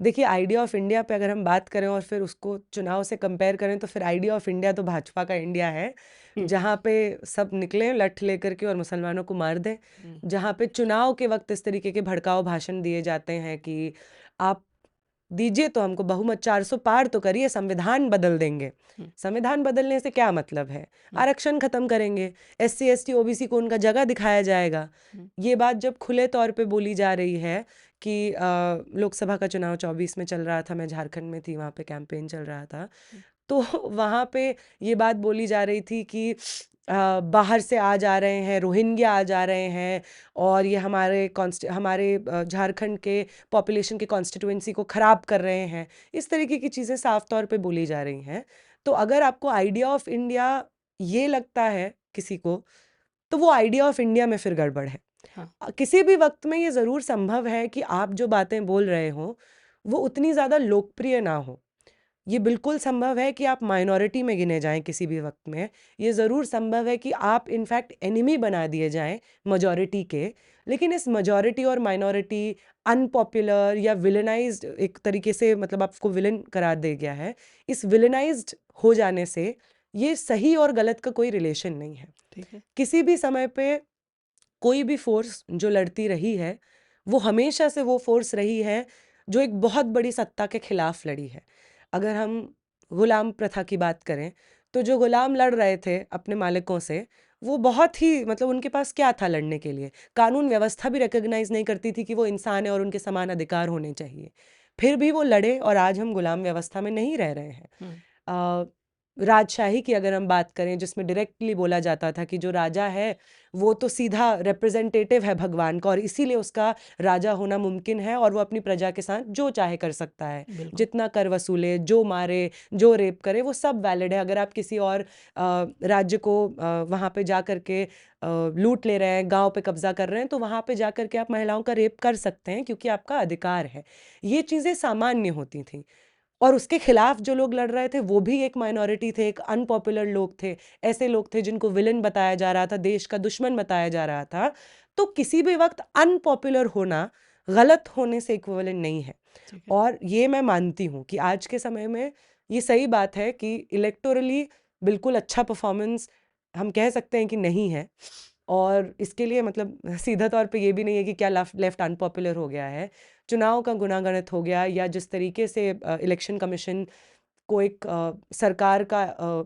देखिए, आइडिया ऑफ इंडिया पे अगर हम बात करें और फिर उसको चुनाव से कंपेयर करें, तो फिर आइडिया ऑफ इंडिया तो भाजपा का इंडिया है, हुँ, जहाँ पे सब निकलें लठ लेकर के और मुसलमानों को मार दें। हुँ, जहाँ पे चुनाव के वक़्त इस तरीके के भड़काऊ भाषण दिए जाते हैं कि आप दीजिए तो हमको बहुमत, 400 पार तो करिए, संविधान बदल देंगे। हुँ, संविधान बदलने से क्या मतलब है? हुँ, आरक्षण खत्म करेंगे, एससी, एसटी, ओबीसी को उनका जगह दिखाया जाएगा। हुँ, ये बात जब खुले तौर पे बोली जा रही है कि लोकसभा का चुनाव 24 में चल रहा था, मैं झारखंड में थी, वहाँ पे कैंपेन चल रहा था। हुँ, तो वहाँ पे ये बात बोली जा रही थी कि बाहर से आ जा रहे हैं, रोहिंग्या आ जा रहे हैं, और ये हमारे झारखंड के पॉपुलेशन की कॉन्स्टिट्यूएंसी को ख़राब कर रहे हैं। इस तरीके की चीज़ें साफ तौर पे बोली जा रही हैं। तो अगर आपको आइडिया ऑफ इंडिया ये लगता है किसी को, तो वो आइडिया ऑफ इंडिया में फिर गड़बड़ है। हाँ, किसी भी वक़्त में ये ज़रूर संभव है कि आप जो बातें बोल रहे हों, वो उतनी ज़्यादा लोकप्रिय ना हों। ये बिल्कुल संभव है कि आप माइनॉरिटी में गिने जाएँ किसी भी वक़्त में। ये ज़रूर संभव है कि आप इनफैक्ट एनिमी बना दिए जाएँ मेजॉरिटी के। लेकिन इस मेजॉरिटी और माइनॉरिटी, अनपॉपुलर या विलेनाइज़्ड एक तरीके से, मतलब आपको विलेन करार दे गया है। इस विलेनाइज़्ड हो जाने से ये सही और गलत का कोई रिलेशन नहीं है। ठीक है। किसी भी समय पे कोई भी फ़ोर्स जो लड़ती रही है, वो हमेशा से वो फ़ोर्स रही है जो एक बहुत बड़ी सत्ता के खिलाफ लड़ी है। अगर हम गुलाम प्रथा की बात करें, तो जो गुलाम लड़ रहे थे अपने मालिकों से, वो बहुत ही, मतलब उनके पास क्या था लड़ने के लिए? कानून व्यवस्था भी रिकॉग्नाइज़ नहीं करती थी कि वो इंसान है और उनके समान अधिकार होने चाहिए। फिर भी वो लड़े और आज हम गुलाम व्यवस्था में नहीं रह रहे हैं। हुँ, अ, राजशाही की अगर हम बात करें, जिसमें डायरेक्टली बोला जाता था कि जो राजा है, वो तो सीधा रिप्रेजेंटेटिव है भगवान का, और इसीलिए उसका राजा होना मुमकिन है, और वो अपनी प्रजा के साथ जो चाहे कर सकता है। बिल्कुल। जितना कर वसूले, जो मारे, जो रेप करे, वो सब वैलिड है। अगर आप किसी और राज्य को वहाँ पे जा कर के लूट ले रहे हैं, गाँव पे कब्ज़ा कर रहे हैं, तो वहाँ पे जा कर के आप महिलाओं का रेप कर सकते हैं, क्योंकि आपका अधिकार है। ये चीज़ें सामान्य होती थीं। और उसके खिलाफ जो लोग लड़ रहे थे, वो भी एक माइनॉरिटी थे, एक अनपॉपुलर लोग थे। ऐसे लोग थे जिनको विलेन बताया जा रहा था, देश का दुश्मन बताया जा रहा था। तो किसी भी वक़्त अनपॉपुलर होना गलत होने से इक्विवेलेंट नहीं है। ठीक है। और ये मैं मानती हूँ कि आज के समय में ये सही बात है कि इलेक्टोरली बिल्कुल अच्छा परफ़ॉर्मेंस हम कह सकते हैं कि नहीं है। और इसके लिए मतलब सीधा तौर पे ये भी नहीं है कि क्या लेफ्ट अनपॉपुलर हो गया है। चुनाव का गुनागणित हो गया, या जिस तरीके से इलेक्शन कमीशन को एक सरकार का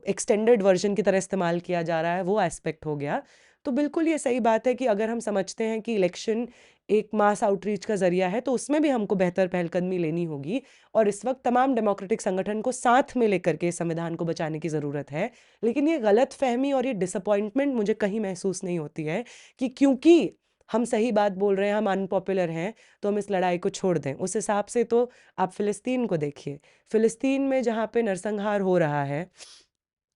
एक्सटेंडेड वर्जन की तरह इस्तेमाल किया जा रहा है, वो एस्पेक्ट हो गया। तो बिल्कुल ये सही बात है कि अगर हम समझते हैं कि इलेक्शन एक मास आउटरीच का ज़रिया है, तो उसमें भी हमको बेहतर पहलकदमी लेनी होगी, और इस वक़्त तमाम डेमोक्रेटिक संगठन को साथ में लेकर के संविधान को बचाने की ज़रूरत है। लेकिन ये गलतफ़हमी और ये डिसअपॉइंटमेंट मुझे कहीं महसूस नहीं होती है कि क्योंकि हम सही बात बोल रहे हैं, हम अनपॉपुलर हैं, तो हम इस लड़ाई को छोड़ दें। उस हिसाब से तो आप फ़िलिस्तीन को देखिए। फ़िलिस्तीन में जहाँ पे नरसंहार हो रहा है,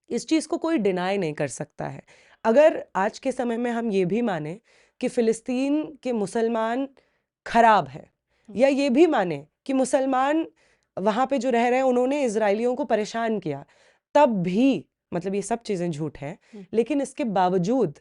इस चीज़ को कोई डिनाई नहीं कर सकता है। अगर आज के समय में हम ये भी मानें कि फ़िलिस्तीन के मुसलमान खराब हैं, हुँ, या ये भी मानें कि मुसलमान वहाँ पे जो रह रहे हैं उन्होंने इज़राइलियों को परेशान किया, तब भी मतलब ये सब चीज़ें झूठ हैं। हुँ, लेकिन इसके बावजूद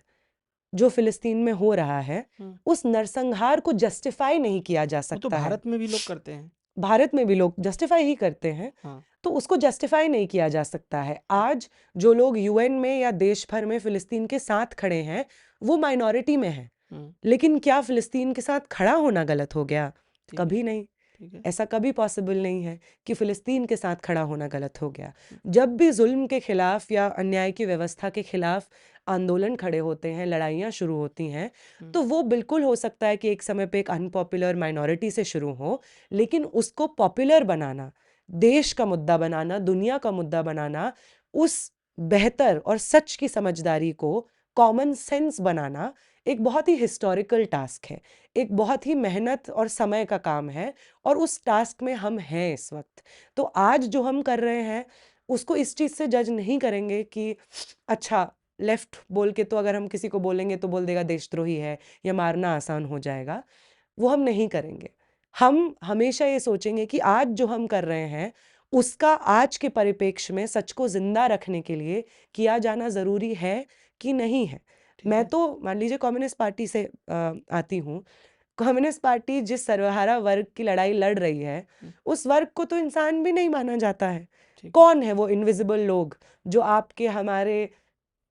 जो फ़िलिस्तीन में हो रहा है, हुँ। उस नरसंहार को जस्टिफ़ाई नहीं किया जा वो तो सकता है। भारत में भी लोग करते हैं। भारत में भी लोग जस्टिफ़ाई ही करते हैं, हाँ। तो उसको जस्टिफ़ाई नहीं किया जा सकता है। आज जो लोग यूएन में या देश भर में फ़िलिस्तीन के साथ खड़े हैं, वो माइनॉरिटी में हैं। हम्म, लेकिन क्या फ़िलिस्तीन के साथ खड़ा होना गलत हो गया? ठीक है। कभी नहीं। ठीक है। ऐसा कभी पॉसिबल नहीं है कि फ़िलिस्तीन के साथ खड़ा होना गलत हो गया। हम्म, जब भी ज़ुल्म के खिलाफ़ या अन्याय की व्यवस्था के खिलाफ़ आंदोलन खड़े होते हैं, लड़ाइयाँ शुरू होती हैं, हम्म, तो वो बिल्कुल हो सकता है कि एक समय पे एक अनपॉपुलर माइनॉरिटी से शुरू हो, लेकिन उसको पॉपुलर बनाना, देश का मुद्दा बनाना, दुनिया का मुद्दा बनाना, उस बेहतर और सच की समझदारी को कॉमन सेंस बनाना एक बहुत ही हिस्टोरिकल टास्क है। एक बहुत ही मेहनत और समय का काम है और उस टास्क में हम हैं इस वक्त। तो आज जो हम कर रहे हैं उसको इस चीज़ से जज नहीं करेंगे कि अच्छा लेफ्ट बोल के तो अगर हम किसी को बोलेंगे तो बोल देगा देशद्रोही है या मारना आसान हो जाएगा, वो हम नहीं करेंगे। हम हमेशा ये सोचेंगे कि आज जो हम कर रहे हैं उसका आज के परिप्रेक्ष्य में सच को जिंदा रखने के लिए किया जाना ज़रूरी है कि नहीं है। ठीक मैं है। तो मान लीजिए कम्युनिस्ट पार्टी से आती हूँ। कम्युनिस्ट पार्टी जिस सर्वहारा वर्ग की लड़ाई लड़ रही है, हम्म, उस वर्ग को तो इंसान भी नहीं माना जाता है। ठीक है। कौन है वो इनविजिबल लोग जो आपके हमारे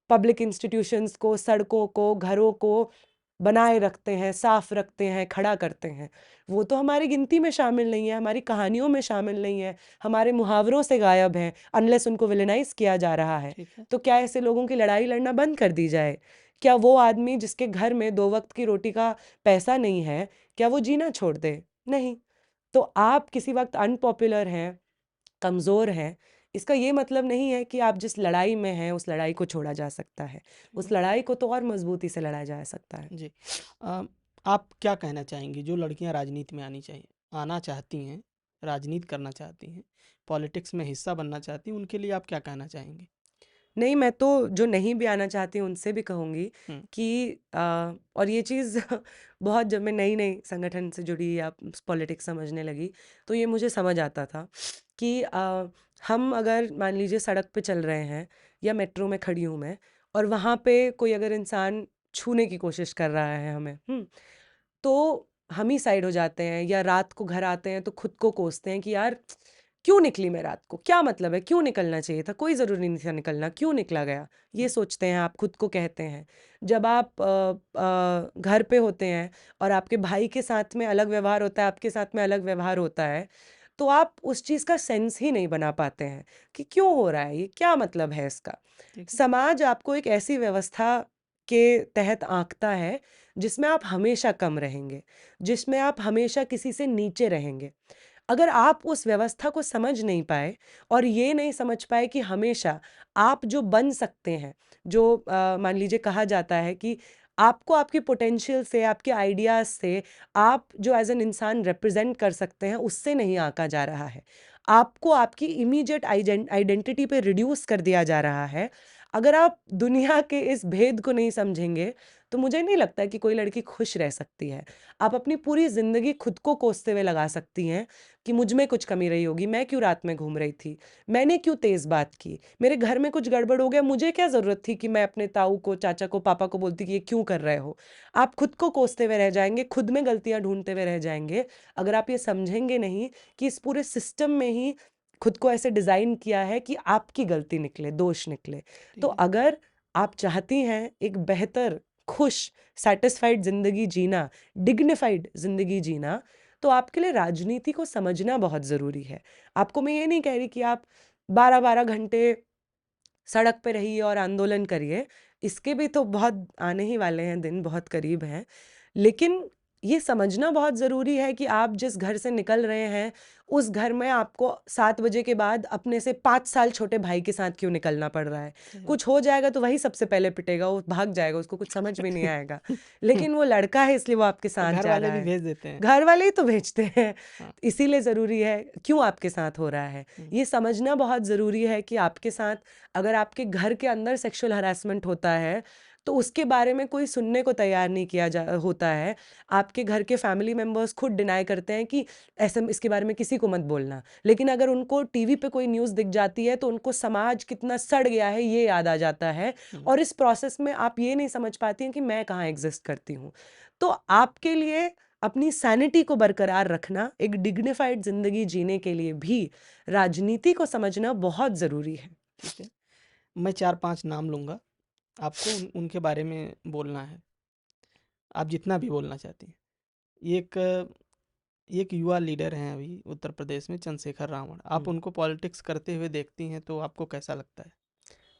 पब्लिक इंस्टीट्यूशंस को, सड़कों को, घरों को बनाए रखते हैं, साफ रखते हैं, खड़ा करते हैं? वो तो हमारी गिनती में शामिल नहीं है, हमारी कहानियों में शामिल नहीं है, हमारे मुहावरों से गायब हैं, अनलेस उनको विलेनाइज़ किया जा रहा है। ठीक है। तो क्या ऐसे लोगों की लड़ाई लड़ना बंद कर दी जाए? क्या वो आदमी जिसके घर में 2 वक़्त की रोटी का पैसा नहीं है, क्या वो जीना छोड़ दे? नहीं। तो आप किसी वक़्त अनपॉपुलर हैं, कमज़ोर हैं, इसका ये मतलब नहीं है कि आप जिस लड़ाई में हैं, उस लड़ाई को छोड़ा जा सकता है। ठीक उस है। लड़ाई को तो और मज़बूती से लड़ा जा सकता है। जी। अ, आप क्या कहना चाहेंगी जो लड़कियां राजनीति में आनी चाहिए, आना चाहती हैं, राजनीति करना चाहती हैं, पॉलिटिक्स में हिस्सा बनना चाहती हैं, उनके लिए आप क्या कहना चाहेंगे? नहीं, मैं तो जो नहीं भी आना चाहती उनसे भी कहूँगी हुँ, कि और ये चीज़ बहुत जब मैं नई-नई संगठन से जुड़ी या पॉलिटिक्स समझने लगी, तो ये मुझे समझ आता था कि हम अगर मान लीजिए सड़क पे चल रहे हैं या मेट्रो में खड़ी हूँ मैं और वहाँ पे कोई अगर इंसान छूने की कोशिश कर रहा है हमें, तो हम ही साइड हो जाते हैं या रात को घर आते हैं तो खुद को कोसते हैं कि यार क्यों निकली मैं रात को? क्या मतलब है? क्यों निकलना चाहिए था? कोई ज़रूरी नहीं था निकलना, क्यों निकला गया? ये हुँ, सोचते हैं आप, खुद को कहते हैं। जब आप घर पे होते हैं और आपके भाई के साथ में अलग व्यवहार होता है, आपके साथ में अलग व्यवहार होता है, तो आप उस चीज़ का सेंस ही नहीं बना पाते हैं कि क्यों हो रहा है ये? क्या मतलब है इसका? ठीक है। समाज आपको एक ऐसी व्यवस्था के तहत आँकता है, जिसमें आप हमेशा कम रहेंगे, जिसमें आप हमेशा किसी से नीचे रहेंगे। अगर आप उस व्यवस्था को समझ नहीं पाए और ये नहीं समझ पाए कि हमेशा आप जो बन सकते हैं, जो मान लीजिए कहा जाता है कि आपको आपकी पोटेंशियल से, आपके आइडियाज़ से, आप जो एज़ एन इंसान रिप्रेज़ेंट कर सकते हैं, उससे नहीं आँका जा रहा है। आपको आपकी इमीडिएट आइडेंटिटी पे रिड्यूस कर दिया जा रहा है। अगर आप दुनिया के इस भेद को नहीं समझेंगे, तो मुझे नहीं लगता कि कोई लड़की खुश रह सकती है। आप अपनी पूरी ज़िंदगी खुद को कोसते हुए लगा सकती हैं कि मुझ में कुछ कमी रही होगी, मैं क्यों रात में घूम रही थी? मैंने क्यों तेज़ बात की? मेरे घर में कुछ गड़बड़ हो गया, मुझे क्या ज़रूरत थी कि मैं अपने ताऊ को, चाचा को, पापा को बोलती कि ये क्यों कर रहे हो? आप खुद को कोसते हुए रह जाएँगे, खुद में गलतियाँ ढूँढते हुए रह जाएँगे, अगर आप ये समझेंगे नहीं कि इस पूरे सिस्टम में ही खुद को ऐसे डिज़ाइन किया है कि आपकी गलती निकले, दोष निकले। तो ठीक है। अगर आप चाहती हैं एक बेहतर, खुश, सैटिस्फाइड ज़िंदगी जीना, डिग्निफाइड ज़िंदगी जीना, तो आपके लिए राजनीति को समझना बहुत ज़रूरी है। आपको मैं ये नहीं कह रही कि आप 12-12 घंटे सड़क पे रहिए और आंदोलन करिए, इसके भी तो बहुत आने ही वाले हैं दिन, बहुत करीब हैं। लेकिन ये समझना बहुत ज़रूरी है कि आप जिस घर से निकल रहे हैं, उस घर में आपको 7 बजे के बाद अपने से 5 साल छोटे भाई के साथ क्यों निकलना पड़ रहा है। सही बात। कुछ हो जाएगा तो वही सबसे पहले पिटेगा, वो भाग जाएगा, उसको कुछ समझ में नहीं आएगा। लेकिन वो लड़का है इसलिए वो आपके और साथ घर जा वाले रहा भी है। भेज देते हैं। घर वाले ही तो भेजते हैं, हाँ। इसीलिए ज़रूरी है क्यों आपके साथ हो रहा है। हुँ, ये समझना बहुत ज़रूरी है कि आपके साथ अगर आपके घर के अंदर सेक्सुअल हरासमेंट होता है, तो उसके बारे में कोई सुनने को तैयार नहीं किया जा होता है। आपके घर के फैमिली मेंबर्स खुद डिनाई करते हैं कि ऐसे इसके बारे में किसी को मत बोलना। लेकिन अगर उनको टीवी पे कोई न्यूज़ दिख जाती है, तो उनको समाज कितना सड़ गया है, ये याद आ जाता है हुँ, और इस प्रोसेस में आप ये नहीं समझ पाती हैं कि मैं कहाँ एग्ज़िस्ट करती हूँ। तो आपके लिए अपनी सैनिटी को बरकरार रखना, एक डिग्निफाइड ज़िंदगी जीने के लिए भी राजनीति को समझना बहुत ज़रूरी है। ठीक है। मैं 4-5 नाम लूँगा, आपको उनके बारे में बोलना है। आप जितना भी बोलना चाहती हैं। एक युवा लीडर हैं अभी उत्तर प्रदेश में, चंद्रशेखर रावण। आप हुँ। उनको पॉलिटिक्स करते हुए देखती हैं तो आपको कैसा लगता है?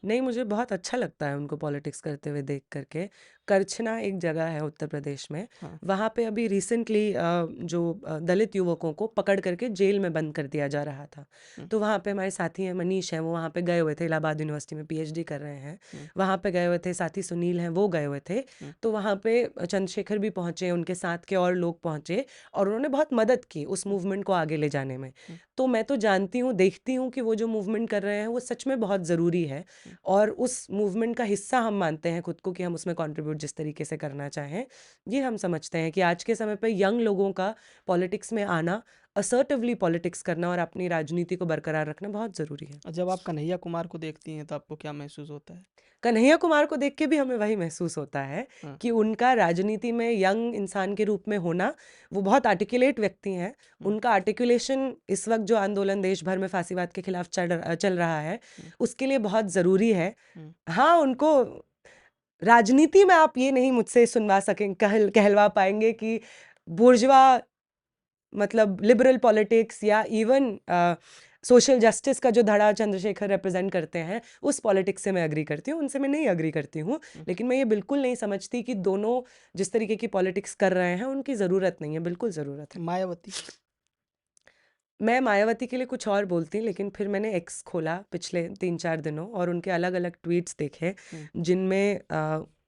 नहीं, मुझे बहुत अच्छा लगता है उनको पॉलिटिक्स करते हुए देख कर के। करछना एक जगह है उत्तर प्रदेश में, हाँ। वहाँ पे अभी रिसेंटली दलित युवकों को पकड़ करके जेल में बंद कर दिया जा रहा था। हुँ, तो वहाँ पे हमारे साथी हैं मनीष हैं, वो वहाँ पे गए हुए थे, इलाहाबाद यूनिवर्सिटी में पीएचडी कर रहे हैं। हुँ, वहाँ पे गए हुए थे, साथी सुनील हैं, वो गए हुए थे। हुँ, तो वहाँ पे चंद्रशेखर भी पहुँचे, उनके साथ के और लोग पहुँचे और उन्होंने बहुत मदद की उस हुँ, मूवमेंट को आगे ले जाने में। हुँ, तो मैं तो जानती हूँ, देखती हूँ कि वो जो मूवमेंट कर रहे हैं, वो सच में बहुत ज़रूरी है। हुँ। और उस मूवमेंट का हिस्सा हम मानते हैं खुद को कि हम उसमें कंट्रीब्यूट जिस तरीके से करना चाहें। ये हम समझते हैं कि आज के समय पे यंग लोगों का पॉलिटिक्स में आना, असर्टिवली पॉलिटिक्स करना और अपनी राजनीति को बरकरार रखना बहुत ज़रूरी है। और जब आप कन्हैया कुमार को देखती हैं तो आपको क्या महसूस होता है? कन्हैया कुमार को देख के भी हमें वही महसूस होता है हाँ। कि उनका राजनीति में यंग इंसान के रूप में होना, वो बहुत आर्टिकुलेट व्यक्ति हैं। हुँ, उनका आर्टिकुलेशन इस वक़्त जो आंदोलन देश भर में फांसीवाद के खिलाफ चल रहा है, हुँ, उसके लिए बहुत ज़रूरी है। हुँ, हाँ, उनको राजनीति में आप ये नहीं मुझसे सुनवा सकें कहलवा पाएँगे कि बुर्ज़ोआ मतलब लिबरल पॉलिटिक्स या इवन सोशल जस्टिस का जो धड़ा चंद्रशेखर रिप्रेज़ेंट करते हैं, उस पॉलिटिक्स से मैं एग्री करती हूँ, उनसे मैं नहीं एग्री करती हूँ। हुँ। लेकिन मैं ये बिल्कुल नहीं समझती कि दोनों जिस तरीके की पॉलिटिक्स कर रहे हैं, उनकी ज़रूरत नहीं है, बिल्कुल ज़रूरत है। मायावती। मैं मायावती के लिए कुछ और बोलती, लेकिन फिर मैंने एक्स खोला पिछले 3-4 दिनों और उनके अलग-अलग ट्वीट्स देखे, हुँ, जिनमें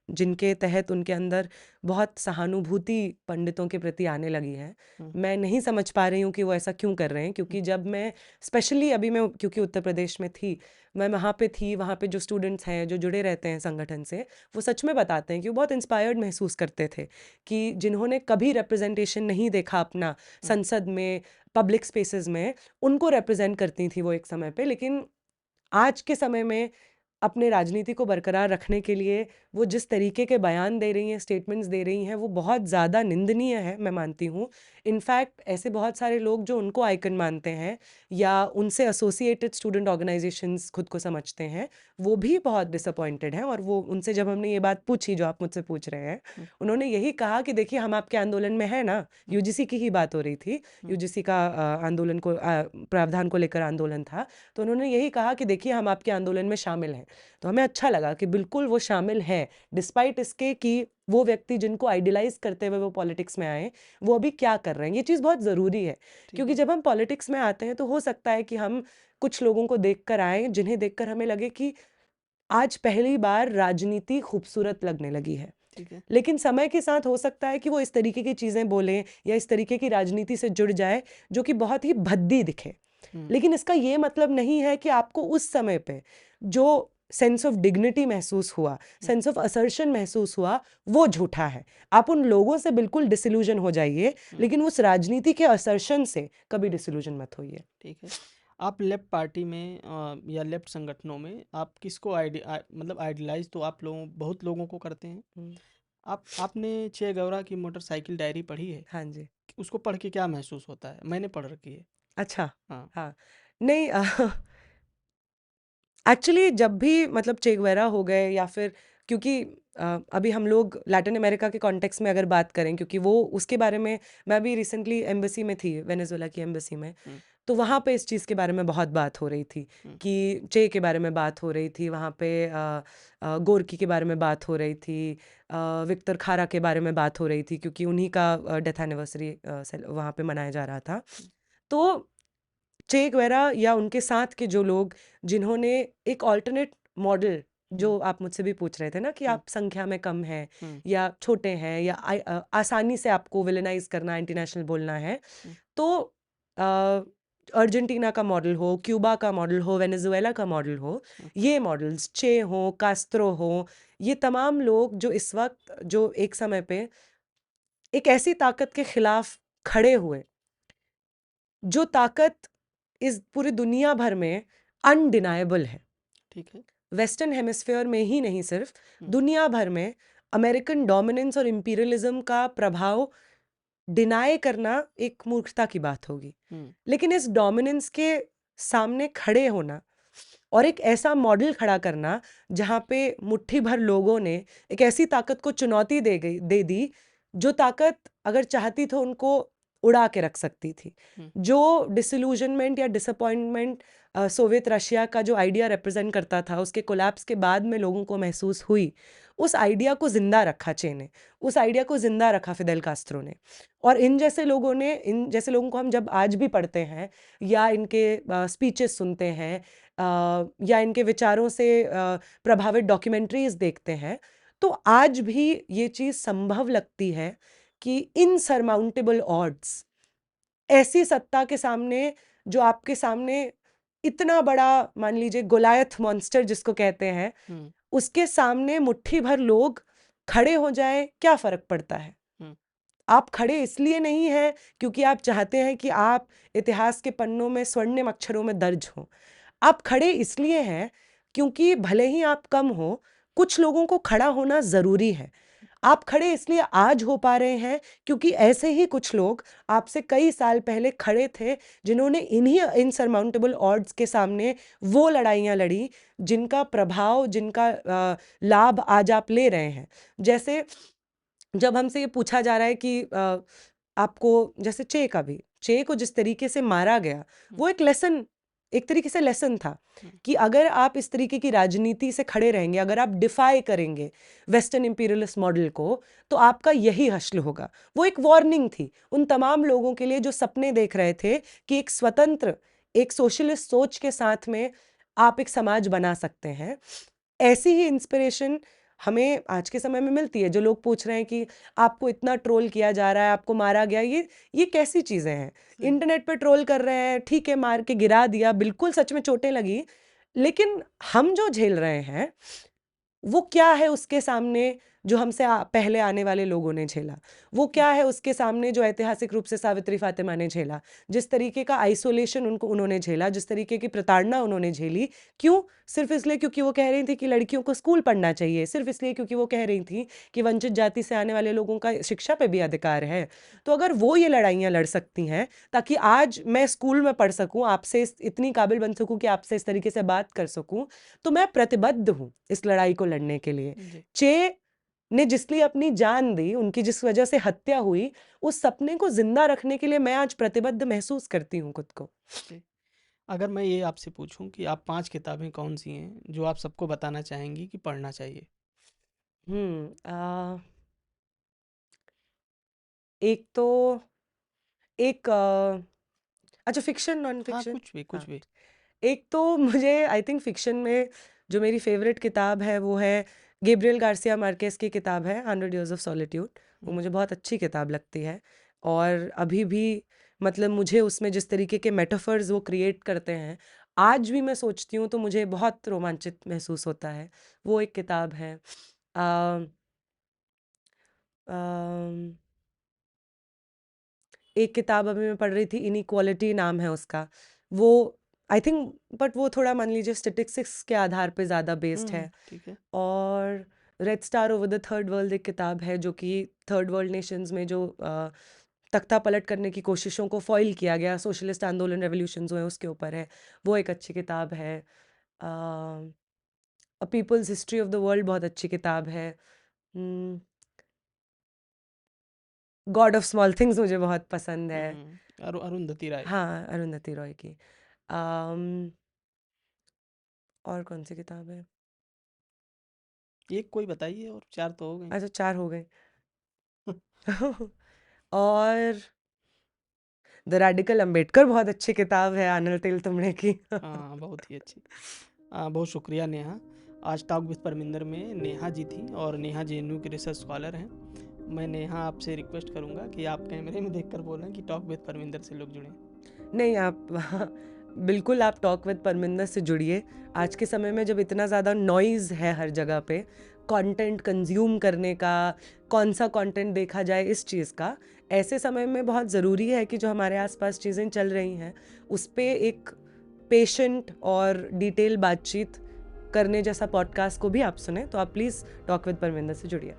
जिनके तहत उनके अंदर बहुत सहानुभूति पंडितों के प्रति आने लगी है। हुँ, मैं नहीं समझ पा रही हूँ कि वो ऐसा क्यों कर रहे हैं, हुँ, क्योंकि जब मैं स्पेशली अभी मैं क्योंकि उत्तर प्रदेश में थी, मैं वहाँ पे थी, वहाँ पे जो स्टूडेंट्स हैं, जो जुड़े रहते हैं संगठन से, वो सच में बताते हैं कि वो बहुत इंस्पायर्ड महसूस करते थे कि जिन्होंने कभी रिप्रेजेंटेशन नहीं देखा अपना हुँ। संसद में, पब्लिक स्पेसेस में, उनको रिप्रेजेंट करती थी वो एक समय पे। लेकिन आज के समय में अपने राजनीति को बरकरार रखने के लिए वो जिस तरीके के बयान दे रही हैं, स्टेटमेंट्स दे रही हैं, वो बहुत ज़्यादा निंदनीय है, मैं मानती हूँ। इनफैक्ट ऐसे बहुत सारे लोग जो उनको आइकन मानते हैं या उनसे एसोसिएटेड स्टूडेंट ऑर्गेनाइजेशंस खुद को समझते हैं, वो भी बहुत डिसअपॉइंटेड हैं और वो उनसे जब हमने ये बात पूछी जो आप मुझसे पूछ रहे हैं, हुँ, उन्होंने यही कहा कि देखिए हम आपके आंदोलन में हैं ना, हुँ, यूजीसी की ही बात हो रही थी, हुँ, यूजीसी का आंदोलन को प्रावधान को लेकर आंदोलन था, तो उन्होंने यही कहा कि देखिए हम आपके आंदोलन में शामिल हैं। तो हमें अच्छा लगा कि बिल्कुल वो शामिल हैं, डिस्पाइट इसके कि वो व्यक्ति जिनको आइडियलाइज़ करते हुए वो पॉलिटिक्स में आए, वो अभी क्या कर रहे हैं। ये चीज़ बहुत ज़रूरी है, ठीक क्योंकि है। जब हम पॉलिटिक्स में आते हैं तो हो सकता है कि हम कुछ लोगों को देखकर आएँ, जिन्हें देखकर हमें लगे कि आज पहली बार राजनीति खूबसूरत लगने लगी है। ठीक है। लेकिन समय के साथ हो सकता है कि वो इस तरीके की चीज़ें बोलें या इस तरीके की राजनीति से जुड़ जाए, जो कि बहुत ही भद्दी दिखे। हुँ, लेकिन इसका ये मतलब नहीं है कि आपको उस समय पे जो सेंस ऑफ डिग्निटी महसूस हुआ, हुँ, सेंस ऑफ असर्शन महसूस हुआ, वो झूठा है। आप उन लोगों से बिल्कुल डिसइल्यूज़न हो जाइए, हुँ, लेकिन उस राजनीति के असर्शन से कभी डिसइल्यूज़न मत होइए। ठीक है। आप लेफ्ट पार्टी में या लेफ्ट संगठनों में आप किसको मतलब आइडियलाइज़ तो आप लोगों बहुत लोगों को करते हैं। हुँ। आपने चे गौरा की मोटरसाइकिल डायरी पढ़ी है? हाँ जी। उसको पढ़ के क्या महसूस होता है? मैंने पढ़ रखी है। अच्छा, हाँ। हाँ। नहीं एक्चुअली जब भी मतलब चे गुवेरा हो गए या फिर क्योंकि अभी हम लोग लैटिन अमेरिका के कॉन्टेक्स्ट में अगर बात करें क्योंकि वो उसके बारे में मैं अभी रिसेंटली एम्बेसी में थी वेनेजुएला की एम्बेसी में हुँ, तो वहाँ पे इस चीज़ के बारे में बहुत बात हो रही थी हुँ, कि चे के बारे में बात हो रही थी वहाँ पे गोरकी के बारे में बात हो रही थी विक्टर खारा के बारे में बात हो रही थी क्योंकि उन्हीं का डेथ एनिवर्सरी वहाँ पे मनाया जा रहा था हुँ, तो चे गुवेरा या उनके साथ के जो लोग जिन्होंने एक ऑल्टरनेट मॉडल हुँ, जो आप मुझसे भी पूछ रहे थे ना कि हुँ, आप संख्या में कम हैं हुँ, या छोटे हैं या आसानी से आपको विलेनाइज करना इंटरनेशनल बोलना है हुँ, तो अर्जेंटीना का मॉडल हो क्यूबा का मॉडल हो वेनेजुएला का मॉडल हो हुँ, ये मॉडल्स चे हो कास्त्रो हो ये तमाम लोग जो इस वक्त जो एक समय पे एक ऐसी ताकत के खिलाफ खड़े हुए जो ताकत इस पूरी दुनिया भर में अनडिनाएबल है ठीक है। वेस्टर्न हेमिस्फेयर में ही नहीं सिर्फ हुँ, दुनिया भर में अमेरिकन डोमिनेंस और इंपीरियलिज्म का प्रभाव डिनाय करना एक मूर्खता की बात होगी हुँ, लेकिन इस डोमिनेंस के सामने खड़े होना और एक ऐसा मॉडल खड़ा करना जहाँ पे मुट्ठी भर लोगों ने एक ऐसी ताकत को चुनौती दे दी जो ताकत अगर चाहती तो उनको उड़ा के रख सकती थी। जो डिसइल्यूजनमेंट या डिसअपॉइंटमेंट सोवियत रशिया का जो आइडिया रिप्रेजेंट करता था, उसके कोलैप्स के बाद में लोगों को महसूस हुई, उस आइडिया को जिंदा रखा चे ने, उस आइडिया को जिंदा रखा फिदेल कास्त्रो ने। और इन जैसे लोगों को हम जब आज भी पढ़ते हैं या इनके स्पीचेस सुनते हैं या इनके विचारों से प्रभावित डॉक्यूमेंट्रीज देखते हैं, तो आज भी ये चीज़ संभव लगती है कि इनसरमाउंटेबल ऑड्स, ऐसी सत्ता के सामने जो आपके सामने इतना बड़ा, मान लीजिए गोलायथ मॉन्स्टर जिसको कहते हैं, उसके सामने मुट्ठी भर लोग खड़े हो जाए, क्या फर्क पड़ता है? आप खड़े इसलिए नहीं हैं क्योंकि आप चाहते हैं कि आप इतिहास के पन्नों में स्वर्णिम अक्षरों में दर्ज हो। आप खड़े इसलिए हैं क्योंकि भले ही आप कम हो, कुछ लोगों को खड़ा होना जरूरी है। आप खड़े इसलिए आज हो पा रहे हैं क्योंकि ऐसे ही कुछ लोग आपसे कई साल पहले खड़े थे, जिन्होंने इन्हीं इनसरमाउंटेबल ऑड्स के सामने वो लड़ाइयाँ लड़ी जिनका प्रभाव, जिनका लाभ आज आप ले रहे हैं। जैसे जब हमसे ये पूछा जा रहा है कि आपको, जैसे चे को जिस तरीके से मारा गया, वो एक तरीके से लेसन था कि अगर आप इस तरीके की राजनीति से खड़े रहेंगे, अगर आप डिफाई करेंगे वेस्टर्न इंपीरियलिस्ट मॉडल को, तो आपका यही हश्र होगा। वो एक वार्निंग थी उन तमाम लोगों के लिए जो सपने देख रहे थे कि एक स्वतंत्र, एक सोशलिस्ट सोच के साथ में आप एक समाज बना सकते हैं। ऐसी ही इंस्पिरेशन हमें आज के समय में मिलती है। जो लोग पूछ रहे हैं कि आपको इतना ट्रोल किया जा रहा है, आपको मारा गया, ये कैसी चीज़ें हैं? इंटरनेट पे ट्रोल कर रहे हैं, ठीक है, मार के गिरा दिया, बिल्कुल सच में चोटें लगी, लेकिन हम जो झेल रहे हैं वो क्या है उसके सामने जो हमसे पहले आने वाले लोगों ने झेला? वो क्या है उसके सामने जो ऐतिहासिक रूप से सावित्री फातिमा ने झेला? जिस तरीके का आइसोलेशन उन्होंने झेला, जिस तरीके की प्रताड़ना उन्होंने झेली, क्यों? सिर्फ इसलिए क्योंकि वो कह रही थी कि लड़कियों को स्कूल पढ़ना चाहिए, सिर्फ इसलिए क्योंकि वो कह रही थी कि वंचित जाति से आने वाले लोगों का शिक्षा पे भी अधिकार है। तो अगर वो ये लड़ाइयाँ लड़ सकती हैं ताकि आज मैं स्कूल में पढ़ सकूँ, आपसे इतनी काबिल बन सकूँ कि आपसे इस तरीके से बात कर सकूँ, तो मैं प्रतिबद्ध हूँ इस लड़ाई को लड़ने के लिए। चे ने जिसलिए अपनी जान दी, उनकी जिस वजह से हत्या हुई, उस सपने को जिंदा रखने के लिए मैं आज प्रतिबद्ध महसूस करती हूँ खुद को। अगर मैं ये आपसे पूछूं कि आप 5 किताबें कौन सी हैं जो आप सबको बताना चाहेंगी कि पढ़ना चाहिए? एक तो एक अच्छा, फिक्शन नॉन हाँ, फिक्शन? कुछ भी। एक तो मुझे आई थिंक फिक्शन में जो मेरी फेवरेट किताब है वो है गैब्रियल गार्सिया मार्केस की किताब है 100 Years of Solitude। वो मुझे बहुत अच्छी किताब लगती है और अभी भी मतलब मुझे उसमें जिस तरीके के मेटाफर्स वो क्रिएट करते हैं, आज भी मैं सोचती हूँ तो मुझे बहुत रोमांचित महसूस होता है। वो एक किताब है। अ, अम, एक किताब अभी मैं पढ़ रही थी, इनइक्वालिटी नाम है उसका। वो आई थिंक, बट वो थोड़ा मान लीजिए स्टेटिस्टिक्स के आधार पे ज़्यादा बेस्ड है। ठीक है। और red star over the third world एक किताब है जो कि थर्ड वर्ल्ड नेशंस में जो तख्ता पलट करने की कोशिशों को फॉइल किया गया, सोशलिस्ट आंदोलन रेवोल्यूशंस हुए, उसके ऊपर है। वो एक अच्छी किताब है। A people's history of the world बहुत अच्छी किताब है। गॉड ऑफ स्मॉल थिंग्स मुझे बहुत पसंद है। अरुंधति राय। हाँ, अरुंधति रॉय की। अम, और कौन सी किताब है? एक कोई बताइए, और 4 तो हो गए। अच्छा, 4 हो गए। और द रेडिकल अंबेडकर बहुत अच्छी किताब है आनल तेल तुमने की। हाँ, बहुत ही अच्छी। बहुत शुक्रिया नेहा। आज टॉक विद परमिंदर में नेहा जी थी, और नेहा जेएनयू की रिसर्च स्कॉलर हैं। मैं नेहा आपसे रिक्वेस्ट करूंगा कि आप कैमरे में देखकर बोलें कि टॉक विद परमिंदर से लोग जुड़ें। नहीं, आप बिल्कुल आप टॉक विद परमिंदर से जुड़िए। आज के समय में जब इतना ज़्यादा नॉइज़ है हर जगह पे, कंटेंट कंज्यूम करने का, कौन सा कंटेंट देखा जाए इस चीज़ का, ऐसे समय में बहुत ज़रूरी है कि जो हमारे आसपास चीज़ें चल रही हैं उस पे एक पेशेंट और डिटेल बातचीत करने जैसा पॉडकास्ट को भी आप सुने। तो आप प्लीज़ टॉक विद परमिंदर से जुड़िए।